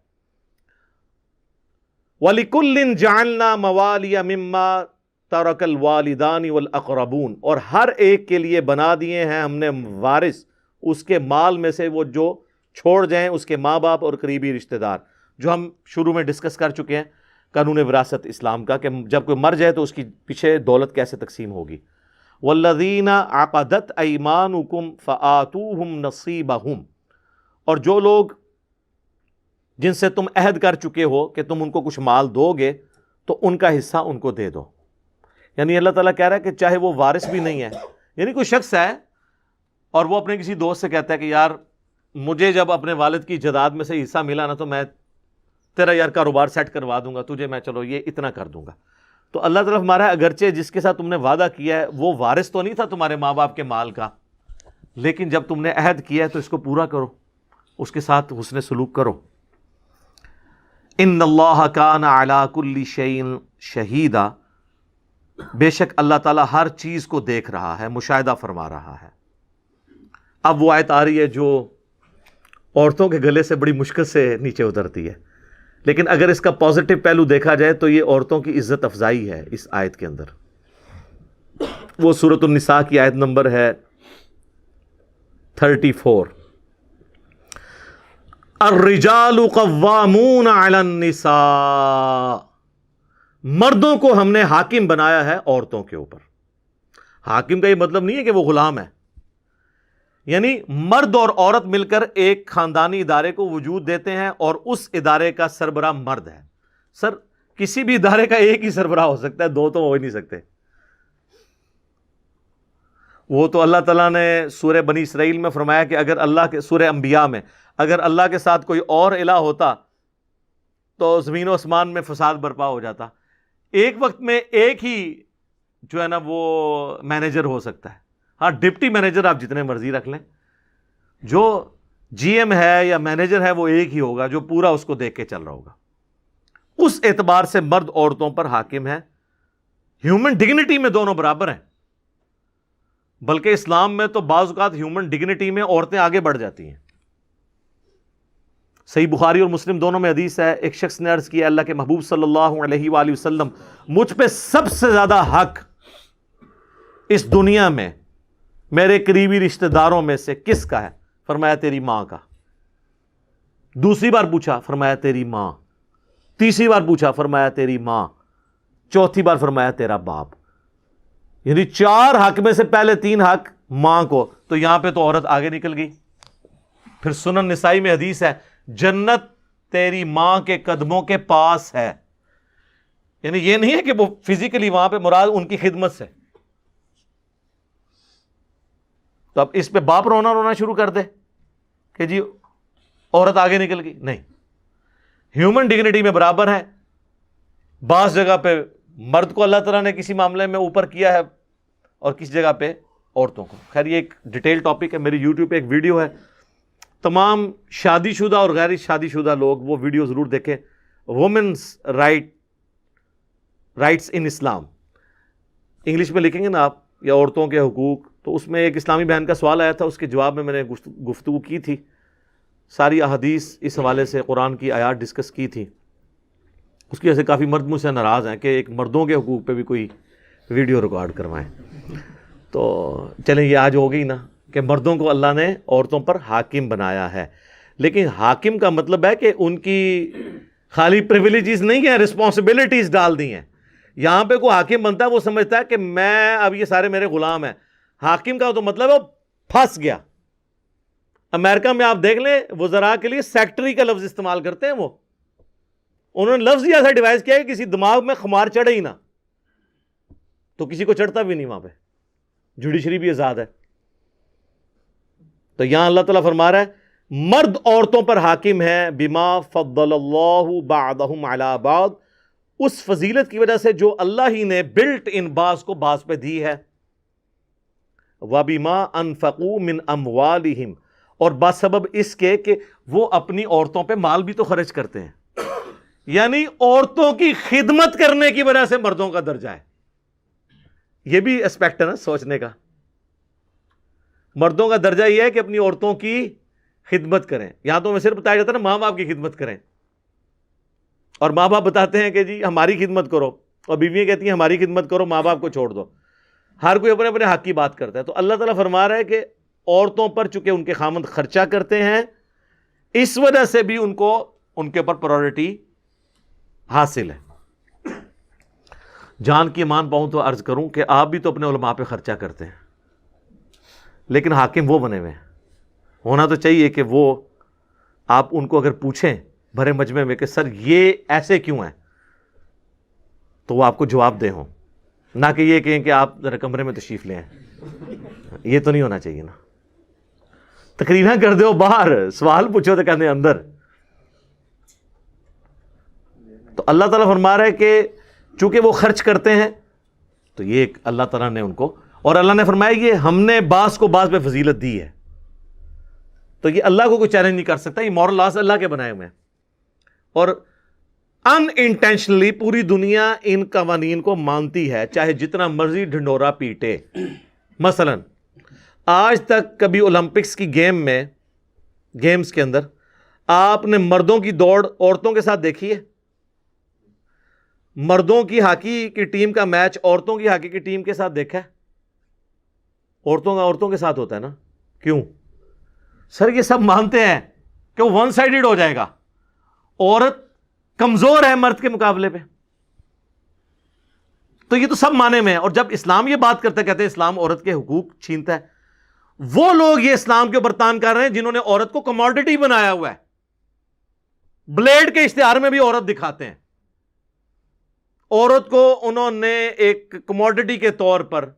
وَلِكُلٍّ جَعَلْنَا مَوَالِيَ مِمَّا تَرَكَ الْوَالِدَانِ وَالْأَقْرَبُونَ، اور ہر ایک کے لیے بنا دیے ہیں ہم نے وارث اس کے مال میں سے وہ جو چھوڑ جائیں اس کے ماں باپ اور قریبی رشتہ دار، جو ہم شروع میں ڈسکس کر چکے ہیں قانون وراثت اسلام کا، کہ جب کوئی مر جائے تو اس کی پیچھے دولت کیسے تقسیم ہوگی. وَالَّذِينَ عَقَدَتْ أَيْمَانُكُمْ فَآتُوهُمْ نَصِيبَهُمْ، اور جو لوگ جن سے تم عہد کر چکے ہو کہ تم ان کو کچھ مال دو گے تو ان کا حصہ ان کو دے دو. یعنی اللہ تعالیٰ کہہ رہا ہے کہ چاہے وہ وارث بھی نہیں ہے، یعنی کوئی شخص ہے اور وہ اپنے کسی دوست سے کہتا ہے کہ یار مجھے جب اپنے والد کی جائیداد میں سے حصہ ملا نا تو میں تیرا یار کاروبار سیٹ کروا دوں گا تجھے، میں چلو یہ اتنا کر دوں گا. تو اللہ تعالیٰ ہمارا اگرچہ جس کے ساتھ تم نے وعدہ کیا ہے وہ وارث تو نہیں تھا تمہارے ماں باپ کے مال کا، لیکن جب تم نے عہد کیا ہے تو اس کو پورا کرو، اس کے ساتھ حسن سلوک کرو. ان اللہ کان علی کل شیء شہیدا، بے شک اللہ تعالیٰ ہر چیز کو دیکھ رہا ہے، مشاہدہ فرما رہا ہے. اب وہ آیت آ رہی ہے جو عورتوں کے گلے سے بڑی مشکل سے نیچے اترتی ہے، لیکن اگر اس کا پازیٹو پہلو دیکھا جائے تو یہ عورتوں کی عزت افزائی ہے اس آیت کے اندر. وہ سورۃ النساء کی آیت نمبر ہے 34. الرجال قوامون علی النساء، مردوں کو ہم نے حاکم بنایا ہے عورتوں کے اوپر. حاکم کا یہ مطلب نہیں ہے کہ وہ غلام ہے، یعنی مرد اور عورت مل کر ایک خاندانی ادارے کو وجود دیتے ہیں اور اس ادارے کا سربراہ مرد ہے. سر کسی بھی ادارے کا ایک ہی سربراہ ہو سکتا ہے، دو تو ہو ہی نہیں سکتے. وہ تو اللہ تعالیٰ نے سورہ بنی اسرائیل میں فرمایا کہ اگر اللہ کے، سورہ انبیاء میں، اگر اللہ کے ساتھ کوئی اور الہ ہوتا تو زمین و آسمان میں فساد برپا ہو جاتا. ایک وقت میں ایک ہی جو ہے نا وہ مینیجر ہو سکتا ہے. ہاں ڈپٹی مینیجر آپ جتنے مرضی رکھ لیں، جو جی ایم ہے یا مینیجر ہے وہ ایک ہی ہوگا جو پورا اس کو دیکھ کے چل رہا ہوگا. اس اعتبار سے مرد عورتوں پر حاکم ہے. ہیومن ڈگنیٹی میں دونوں برابر ہیں، بلکہ اسلام میں تو بعض اوقات ہیومن ڈگنیٹی میں عورتیں آگے بڑھ جاتی ہیں. صحیح بخاری اور مسلم دونوں میں حدیث ہے، ایک شخص نے عرض کیا اللہ کے محبوب صلی اللہ علیہ وآلہ وسلم، مجھ پہ سب سے زیادہ حق اس دنیا میں میرے قریبی رشتہ داروں میں سے کس کا ہے؟ فرمایا تیری ماں کا. دوسری بار پوچھا، فرمایا تیری ماں. تیسری بار پوچھا، فرمایا تیری ماں. چوتھی بار فرمایا تیرا باپ. یعنی 4 حق میں سے پہلے 3 حق ماں کو. تو یہاں پہ تو عورت آگے نکل گئی. پھر سنن نسائی میں حدیث ہے جنت تیری ماں کے قدموں کے پاس ہے. یعنی یہ نہیں ہے کہ وہ فزیکلی وہاں پہ، مراد ان کی خدمت سے. تو اب اس پہ باپ رونا شروع کر دے کہ جی عورت آگے نکل گئی. نہیں، ہیومن ڈگنیٹی میں برابر ہے. بعض جگہ پہ مرد کو اللہ تعالیٰ نے کسی معاملے میں اوپر کیا ہے اور کسی جگہ پہ عورتوں کو. خیر یہ ایک ڈیٹیل ٹاپک ہے، میری یوٹیوب پہ ایک ویڈیو ہے، تمام شادی شدہ اور غیر شادی شدہ لوگ وہ ویڈیو ضرور دیکھیں. وومنس رائٹس ان اسلام، انگلش میں لکھیں گے نا آپ، یا عورتوں کے حقوق، تو اس میں ایک اسلامی بہن کا سوال آیا تھا، اس کے جواب میں نے گفتگو کی تھی. ساری احادیث اس حوالے سے قرآن کی آیات ڈسکس کی تھی. اس کی وجہ سے کافی مرد مجھ سے ناراض ہیں کہ ایک مردوں کے حقوق پہ بھی کوئی ویڈیو ریکارڈ کروائیں. تو چلیں یہ آج ہو گئی نا کہ مردوں کو اللہ نے عورتوں پر حاکم بنایا ہے. لیکن حاکم کا مطلب ہے کہ ان کی خالی پریویلیجز نہیں ہیں، رسپانسبلٹیز ڈال دی ہیں. یہاں پہ کوئی حاکم بنتا ہے وہ سمجھتا ہے کہ میں اب یہ سارے میرے غلام ہیں. حاکم کا تو مطلب ہے وہ پھنس گیا. امریکہ میں آپ دیکھ لیں وزراء کے لیے سیکٹری کا لفظ استعمال کرتے ہیں. وہ انہوں نے لفظ ہی ایسا ڈیوائز کیا کہ کسی دماغ میں خمار چڑھے ہی نہ، تو کسی کو چڑھتا بھی نہیں وہاں پہ، جوڈیشری بھی آزاد ہے۔ تو یہاں اللہ تعالیٰ فرما رہا ہے مرد عورتوں پر حاکم ہے، بما فضل اللہ بعضهم علی بعض، اس فضیلت کی وجہ سے جو اللہ ہی نے بلٹ ان بعض کو بعض پہ دی ہے، وبما انفقوا من اموالہم، اور بسبب اس کے کہ وہ اپنی عورتوں پہ مال بھی تو خرچ کرتے ہیں، یعنی عورتوں کی خدمت کرنے کی وجہ سے مردوں کا درجہ ہے۔ یہ بھی اسپیکٹ ہے نا سوچنے کا، مردوں کا درجہ یہ ہے کہ اپنی عورتوں کی خدمت کریں۔ یہاں تو ہمیں صرف بتایا جاتا ہے نا ماں باپ کی خدمت کریں، اور ماں باپ بتاتے ہیں کہ جی ہماری خدمت کرو، اور بیویاں کہتی ہیں ہماری خدمت کرو، ماں باپ کو چھوڑ دو۔ ہر کوئی اپنے اپنے حق کی بات کرتا ہے۔ تو اللہ تعالیٰ فرما رہا ہے کہ عورتوں پر چونکہ ان کے خامند خرچہ کرتے ہیں، اس وجہ سے بھی ان کو ان کے اوپر پرائورٹی حاصل ہے۔ جان کی مان پاؤں تو عرض کروں کہ آپ بھی تو اپنے علماء پہ خرچہ کرتے ہیں، لیکن حاکم وہ بنے ہوئے ہیں۔ ہونا تو چاہیے کہ وہ آپ ان کو اگر پوچھیں بھرے مجمع میں کہ سر یہ ایسے کیوں ہیں، تو وہ آپ کو جواب دے ہوں، نہ کہ یہ کہیں کہ آپ ذرا کمرے میں تشریف لے آئیں۔ یہ تو نہیں ہونا چاہیے نا، تقریریں کر دو باہر، سوال پوچھو تو کہتے ہیں اندر۔ تو اللہ تعالیٰ فرما رہا ہے کہ چونکہ وہ خرچ کرتے ہیں تو یہ ایک اللہ تعالیٰ نے ان کو، اور اللہ نے فرمایا یہ ہم نے بعض کو بعض پہ فضیلت دی ہے، تو یہ اللہ کو کوئی چیلنج نہیں کر سکتا، یہ مورل لاز اللہ کے بنائے ہوئے ہیں۔ اور ان انٹینشنلی پوری دنیا ان قوانین کو مانتی ہے، چاہے جتنا مرضی ڈھنڈورا پیٹے۔ مثلا آج تک کبھی اولمپکس کی گیمز کے اندر آپ نے مردوں کی دوڑ عورتوں کے ساتھ دیکھی ہے؟ مردوں کی ہاکی کی ٹیم کا میچ عورتوں کی ہاکی کی ٹیم کے ساتھ دیکھا ہے؟ عورتوں کے ساتھ ہوتا ہے نا۔ کیوں؟ سر یہ سب مانتے ہیں کہ وہ ون سائیڈڈ ہو جائے گا، عورت کمزور ہے مرد کے مقابلے پہ، تو یہ تو سب مانے میں ہیں۔ اور جب اسلام یہ بات کرتا ہے، کہتے ہیں اسلام عورت کے حقوق چھینتا ہے، وہ لوگ یہ اسلام کے اوپر تان کر رہے ہیں جنہوں نے عورت کو کموڈٹی بنایا ہوا ہے، بلیڈ کے اشتہار میں بھی عورت دکھاتے ہیں، عورت کو انہوں نے ایک کموڈٹی کے طور پر،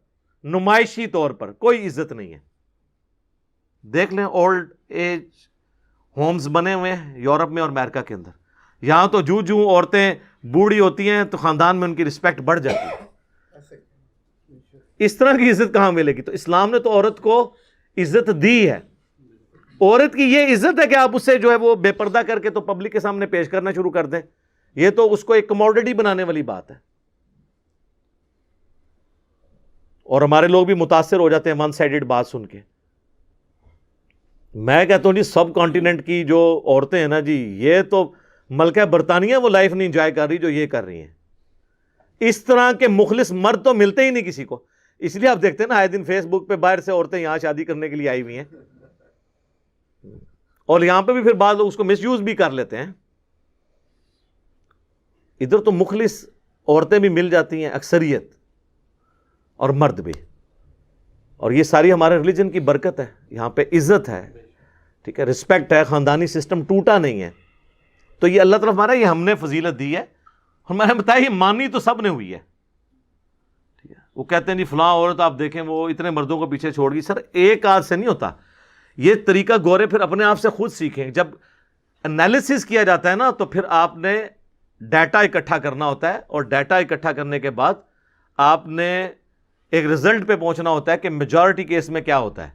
نمائشی طور پر، کوئی عزت نہیں ہے۔ دیکھ لیں اولڈ ایج ہومز بنے ہوئے ہیں یورپ میں اور امریکہ کے اندر، یہاں تو جو عورتیں بوڑھی ہوتی ہیں تو خاندان میں ان کی رسپیکٹ بڑھ جاتی ہے۔ اس طرح کی عزت کہاں ملے گی؟ تو اسلام نے تو عورت کو عزت دی ہے۔ عورت کی یہ عزت ہے کہ آپ اسے جو ہے وہ بے پردہ کر کے تو پبلک کے سامنے پیش کرنا شروع کر دیں، یہ تو اس کو ایک کموڈٹی بنانے والی بات ہے۔ اور ہمارے لوگ بھی متاثر ہو جاتے ہیں ون سائیڈڈ بات سن کے۔ میں کہتا ہوں جی سب کانٹیننٹ کی جو عورتیں ہیں نا جی، یہ تو ملکہ برطانیہ وہ لائف نہیں انجوائے کر رہی جو یہ کر رہی ہیں۔ اس طرح کے مخلص مرد تو ملتے ہی نہیں کسی کو، اس لیے آپ دیکھتے ہیں نا آئے دن فیس بک پہ باہر سے عورتیں یہاں شادی کرنے کے لیے آئی ہوئی ہیں، اور یہاں پہ بھی پھر بعض لوگ اس کو مس یوز بھی کر لیتے ہیں۔ ادھر تو مخلص عورتیں بھی مل جاتی ہیں اکثریت، اور مرد بھی، اور یہ ساری ہمارے ریلیجن کی برکت ہے۔ یہاں پہ عزت ہے، ٹھیک ہے، رسپیکٹ ہے، خاندانی سسٹم ٹوٹا نہیں ہے۔ تو یہ اللہ تعالیٰ ہمارا یہ ہم نے فضیلت دی ہے، ہمیں بتایا یہ مانی تو سب نے ہوئی ہے۔ ٹھیک ہے، وہ کہتے ہیں جی فلاں عورت آپ دیکھیں وہ اتنے مردوں کو پیچھے چھوڑ گئی، سر ایک آدھ سے نہیں ہوتا یہ طریقہ، گورے پھر اپنے آپ سے خود سیکھیں۔ جب انالیسس کیا جاتا ہے نا تو پھر آپ نے ڈیٹا اکٹھا کرنا ہوتا ہے، اور ڈیٹا اکٹھا کرنے کے بعد آپ نے ایک رزلٹ پہ پہنچنا ہوتا ہے کہ میجورٹی کیس میں کیا ہوتا ہے۔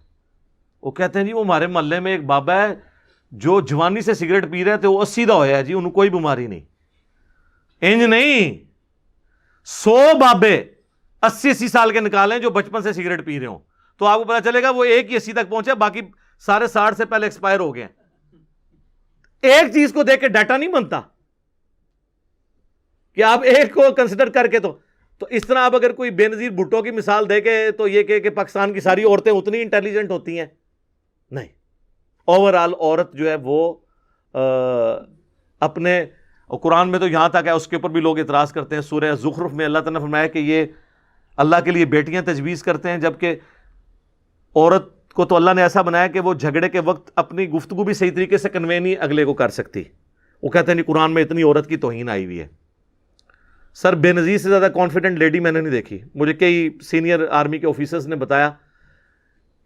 وہ کہتے ہیں جی وہ ہمارے محلے میں ایک بابا ہے جو جوانی سے سگریٹ پی رہے تھے، وہ 80 دا ہویا ہے جی، انہوں کوئی بیماری نہیں۔ انج نہیں، 100 بابے 80 سال کے نکالیں جو بچپن سے سگریٹ پی رہے ہوں، تو آپ کو پتا چلے گا وہ ایک ہی 80 تک پہنچے، باقی سارے 60 سے پہلے ایکسپائر ہو گئے ہیں۔ ایک چیز کو دیکھ کے ڈیٹا نہیں بنتا کہ آپ ایک کو کنسیڈر کر کے تو اس طرح آپ اگر کوئی بے نظیر بھٹو کی مثال دے کے تو یہ کہ پاکستان کی ساری عورتیں اتنی انٹیلیجنٹ ہوتی ہیں، نہیں۔ اوورآل عورت جو ہے وہ اپنے، قرآن میں تو یہاں تک ہے، اس کے اوپر بھی لوگ اعتراض کرتے ہیں۔ سورہ زخرف میں اللہ تعالیٰ نے فرمایا کہ یہ اللہ کے لیے بیٹیاں تجویز کرتے ہیں، جبکہ عورت کو تو اللہ نے ایسا بنایا کہ وہ جھگڑے کے وقت اپنی گفتگو بھی صحیح طریقے سے کنوے نہیں اگلے کو کر سکتی، وہ کہتے ہیں نہیں قرآن میں اتنی عورت کی توہین آئی ہوئی ہے. سر بے نظیر سے زیادہ کانفیڈنٹ لیڈی میں نے نہیں دیکھی. مجھے کئی سینئر آرمی کے آفیسرز نے بتایا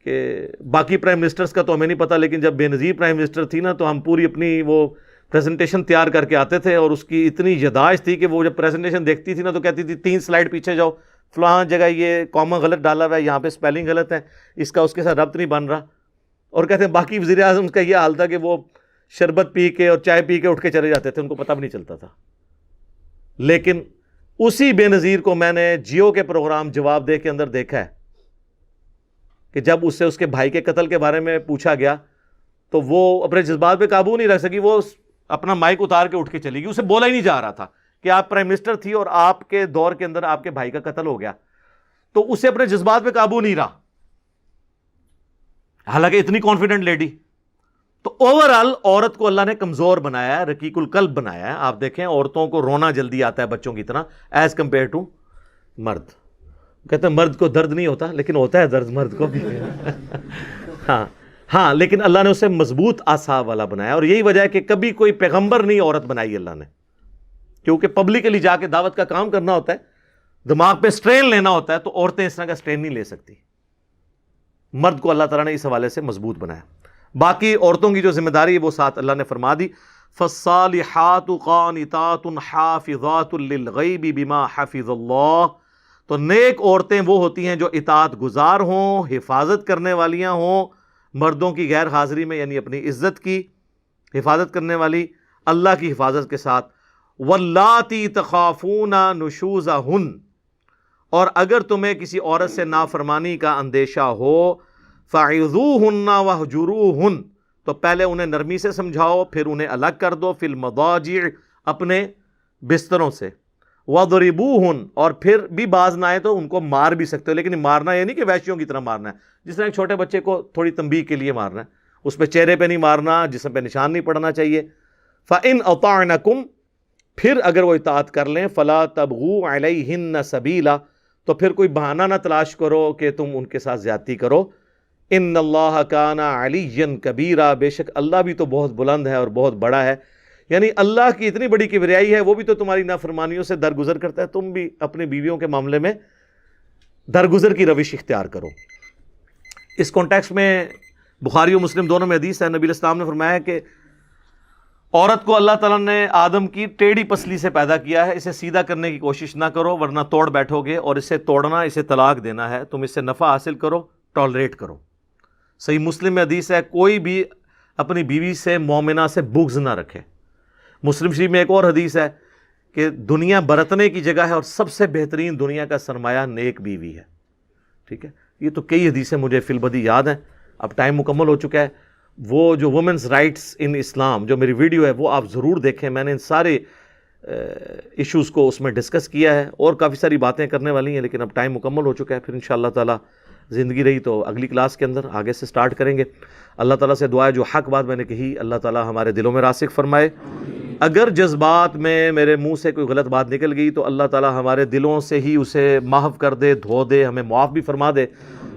کہ باقی پرائم منسٹرز کا تو ہمیں نہیں پتا، لیکن جب بے نظیر پرائم منسٹر تھی نا تو ہم پوری اپنی وہ پریزنٹیشن تیار کر کے آتے تھے، اور اس کی اتنی یاداشت تھی کہ وہ جب پریزنٹیشن دیکھتی تھی نا تو کہتی تھی 3 سلائیڈ پیچھے جاؤ، فلاں جگہ یہ کامہ غلط ڈالا ہوا ہے، یہاں پہ اسپیلنگ غلط ہے، اس کا اس کے ساتھ ربط نہیں بن رہا. اور کہتے ہیں باقی وزیر اعظم کا یہ حال تھا کہ وہ شربت پی کے اور چائے پی کے اٹھ کے چلے جاتے تھے، ان کو پتہ بھی نہیں چلتا تھا. لیکن اسی بے نظیر کو میں نے جیو کے پروگرام جواب دے کے اندر دیکھا ہے کہ جب اس سے اس کے بھائی کے قتل کے بارے میں پوچھا گیا تو وہ اپنے جذبات پہ قابو نہیں رکھ سکی، وہ اپنا مائک اتار کے اٹھ کے چلی گئی. اسے بولا ہی نہیں جا رہا تھا کہ آپ پرائم منسٹر تھی اور آپ کے دور کے اندر آپ کے بھائی کا قتل ہو گیا، تو اسے اپنے جذبات پہ قابو نہیں رہا، حالانکہ اتنی کانفیڈنٹ لیڈی. تو اوورآل عورت کو اللہ نے کمزور بنایا ہے، رقیق القلب بنایا ہے. آپ دیکھیں عورتوں کو رونا جلدی آتا ہے بچوں کی طرح ایز کمپیئر ٹو مرد. کہتے ہیں مرد کو درد نہیں ہوتا، لیکن ہوتا ہے درد مرد کو بھی. ہاں لیکن اللہ نے اسے مضبوط اعصاب والا بنایا، اور یہی وجہ ہے کہ کبھی کوئی پیغمبر نہیں عورت بنائی اللہ نے، کیونکہ پبلکلی جا کے دعوت کا کام کرنا ہوتا ہے، دماغ پہ سٹرین لینا ہوتا ہے، تو عورتیں اس طرح کا سٹرین نہیں لے سکتی. مرد کو اللہ تعالیٰ نے اس حوالے سے مضبوط بنایا. باقی عورتوں کی جو ذمہ داری ہے وہ ساتھ اللہ نے فرما دی. فَالصَّالِحَاتُ قَانِتَاتٌ حَافِظَاتٌ لِلْغَيْبِ بِمَا حَفِظَ اللَّهُ. تو نیک عورتیں وہ ہوتی ہیں جو اطاعت گزار ہوں، حفاظت کرنے والیاں ہوں مردوں کی غیر حاضری میں، یعنی اپنی عزت کی حفاظت کرنے والی اللہ کی حفاظت کے ساتھ. وَاللَّاتِي تَخَافُونَ نُشُوزَهُنَّ. اور اگر تمہیں کسی عورت سے نافرمانی کا اندیشہ ہو، فَعِظُوهُنَّ وَاهْجُرُوهُنَّ. تو پہلے انہیں نرمی سے سمجھاؤ، پھر انہیں الگ کر دو، فِي الْمَضَاجِعِ اپنے بستروں سے. وَضْرِبُوهُنَّ. اور پھر بھی باز نہ آئے تو ان کو مار بھی سکتے ہو، لیکن مارنا یہ نہیں کہ وحشیوں کی طرح مارنا ہے، جس طرح ایک چھوٹے بچے کو تھوڑی تنبیہ کے لیے مارنا ہے، اس پہ چہرے پہ نہیں مارنا، جسم پہ نشان نہیں پڑنا چاہیے. فَإِنْ أَطَعْنَكُمْ. پھر اگر وہ اطاعت کر لیں، فَلَا تَبْغُوا عَلَيْهِنَّ سَبِيلًا. تو پھر کوئی بہانہ نہ تلاش کرو کہ تم ان کے ساتھ زیادتی کرو. ان اللہ کان علیٰ کبیرا. بے شک اللہ بھی تو بہت بلند ہے اور بہت بڑا ہے. یعنی اللہ کی اتنی بڑی کبریائی ہے، وہ بھی تو تمہاری نافرمانیوں سے درگزر کرتا ہے، تم بھی اپنی بیویوں کے معاملے میں درگزر کی روش اختیار کرو. اس کانٹیکسٹ میں بخاری و مسلم دونوں میں حدیث ہے، نبی علیہ السلام نے فرمایا کہ عورت کو اللہ تعالیٰ نے آدم کی ٹیڑھی پسلی سے پیدا کیا ہے، اسے سیدھا کرنے کی کوشش نہ کرو ورنہ توڑ بیٹھو گے، اور اسے توڑنا، اسے طلاق دینا ہے. تم اس سے نفع حاصل کرو، ٹالریٹ کرو. صحیح مسلم میں حدیث ہے کوئی بھی اپنی بیوی سے مومنہ سے بغض نہ رکھے. مسلم شریف میں ایک اور حدیث ہے کہ دنیا برتنے کی جگہ ہے اور سب سے بہترین دنیا کا سرمایہ نیک بیوی ہے. ٹھیک ہے، یہ تو کئی حدیثیں مجھے فی البدی یاد ہیں. اب ٹائم مکمل ہو چکا ہے. وہ جو وومنز رائٹس ان اسلام جو میری ویڈیو ہے وہ آپ ضرور دیکھیں. میں نے ان سارے ایشوز کو اس میں ڈسکس کیا ہے، اور کافی ساری باتیں کرنے والی ہیں، لیکن اب ٹائم مکمل ہو چکا ہے. پھر انشاءاللہ تعالی زندگی رہی تو اگلی کلاس کے اندر آگے سے سٹارٹ کریں گے. اللہ تعالیٰ سے دعا ہے جو حق بات میں نے کہی اللہ تعالیٰ ہمارے دلوں میں راسخ فرمائے. اگر جذبات میں میرے منہ سے کوئی غلط بات نکل گئی تو اللہ تعالیٰ ہمارے دلوں سے ہی اسے محو کر دے، دھو دے، ہمیں معاف بھی فرما دے.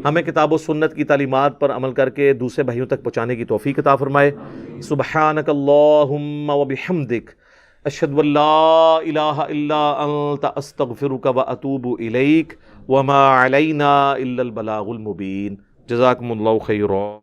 ہمیں کتاب و سنت کی تعلیمات پر عمل کر کے دوسرے بھائیوں تک پہنچانے کی توفیق عطا فرمائے. سبحانک اللہم وبحمدک اشہد ان لا الہ الا انت استغفرک واتوب الیک وما علینا الا البلاغ المبین. جزاکم اللہ خیرا.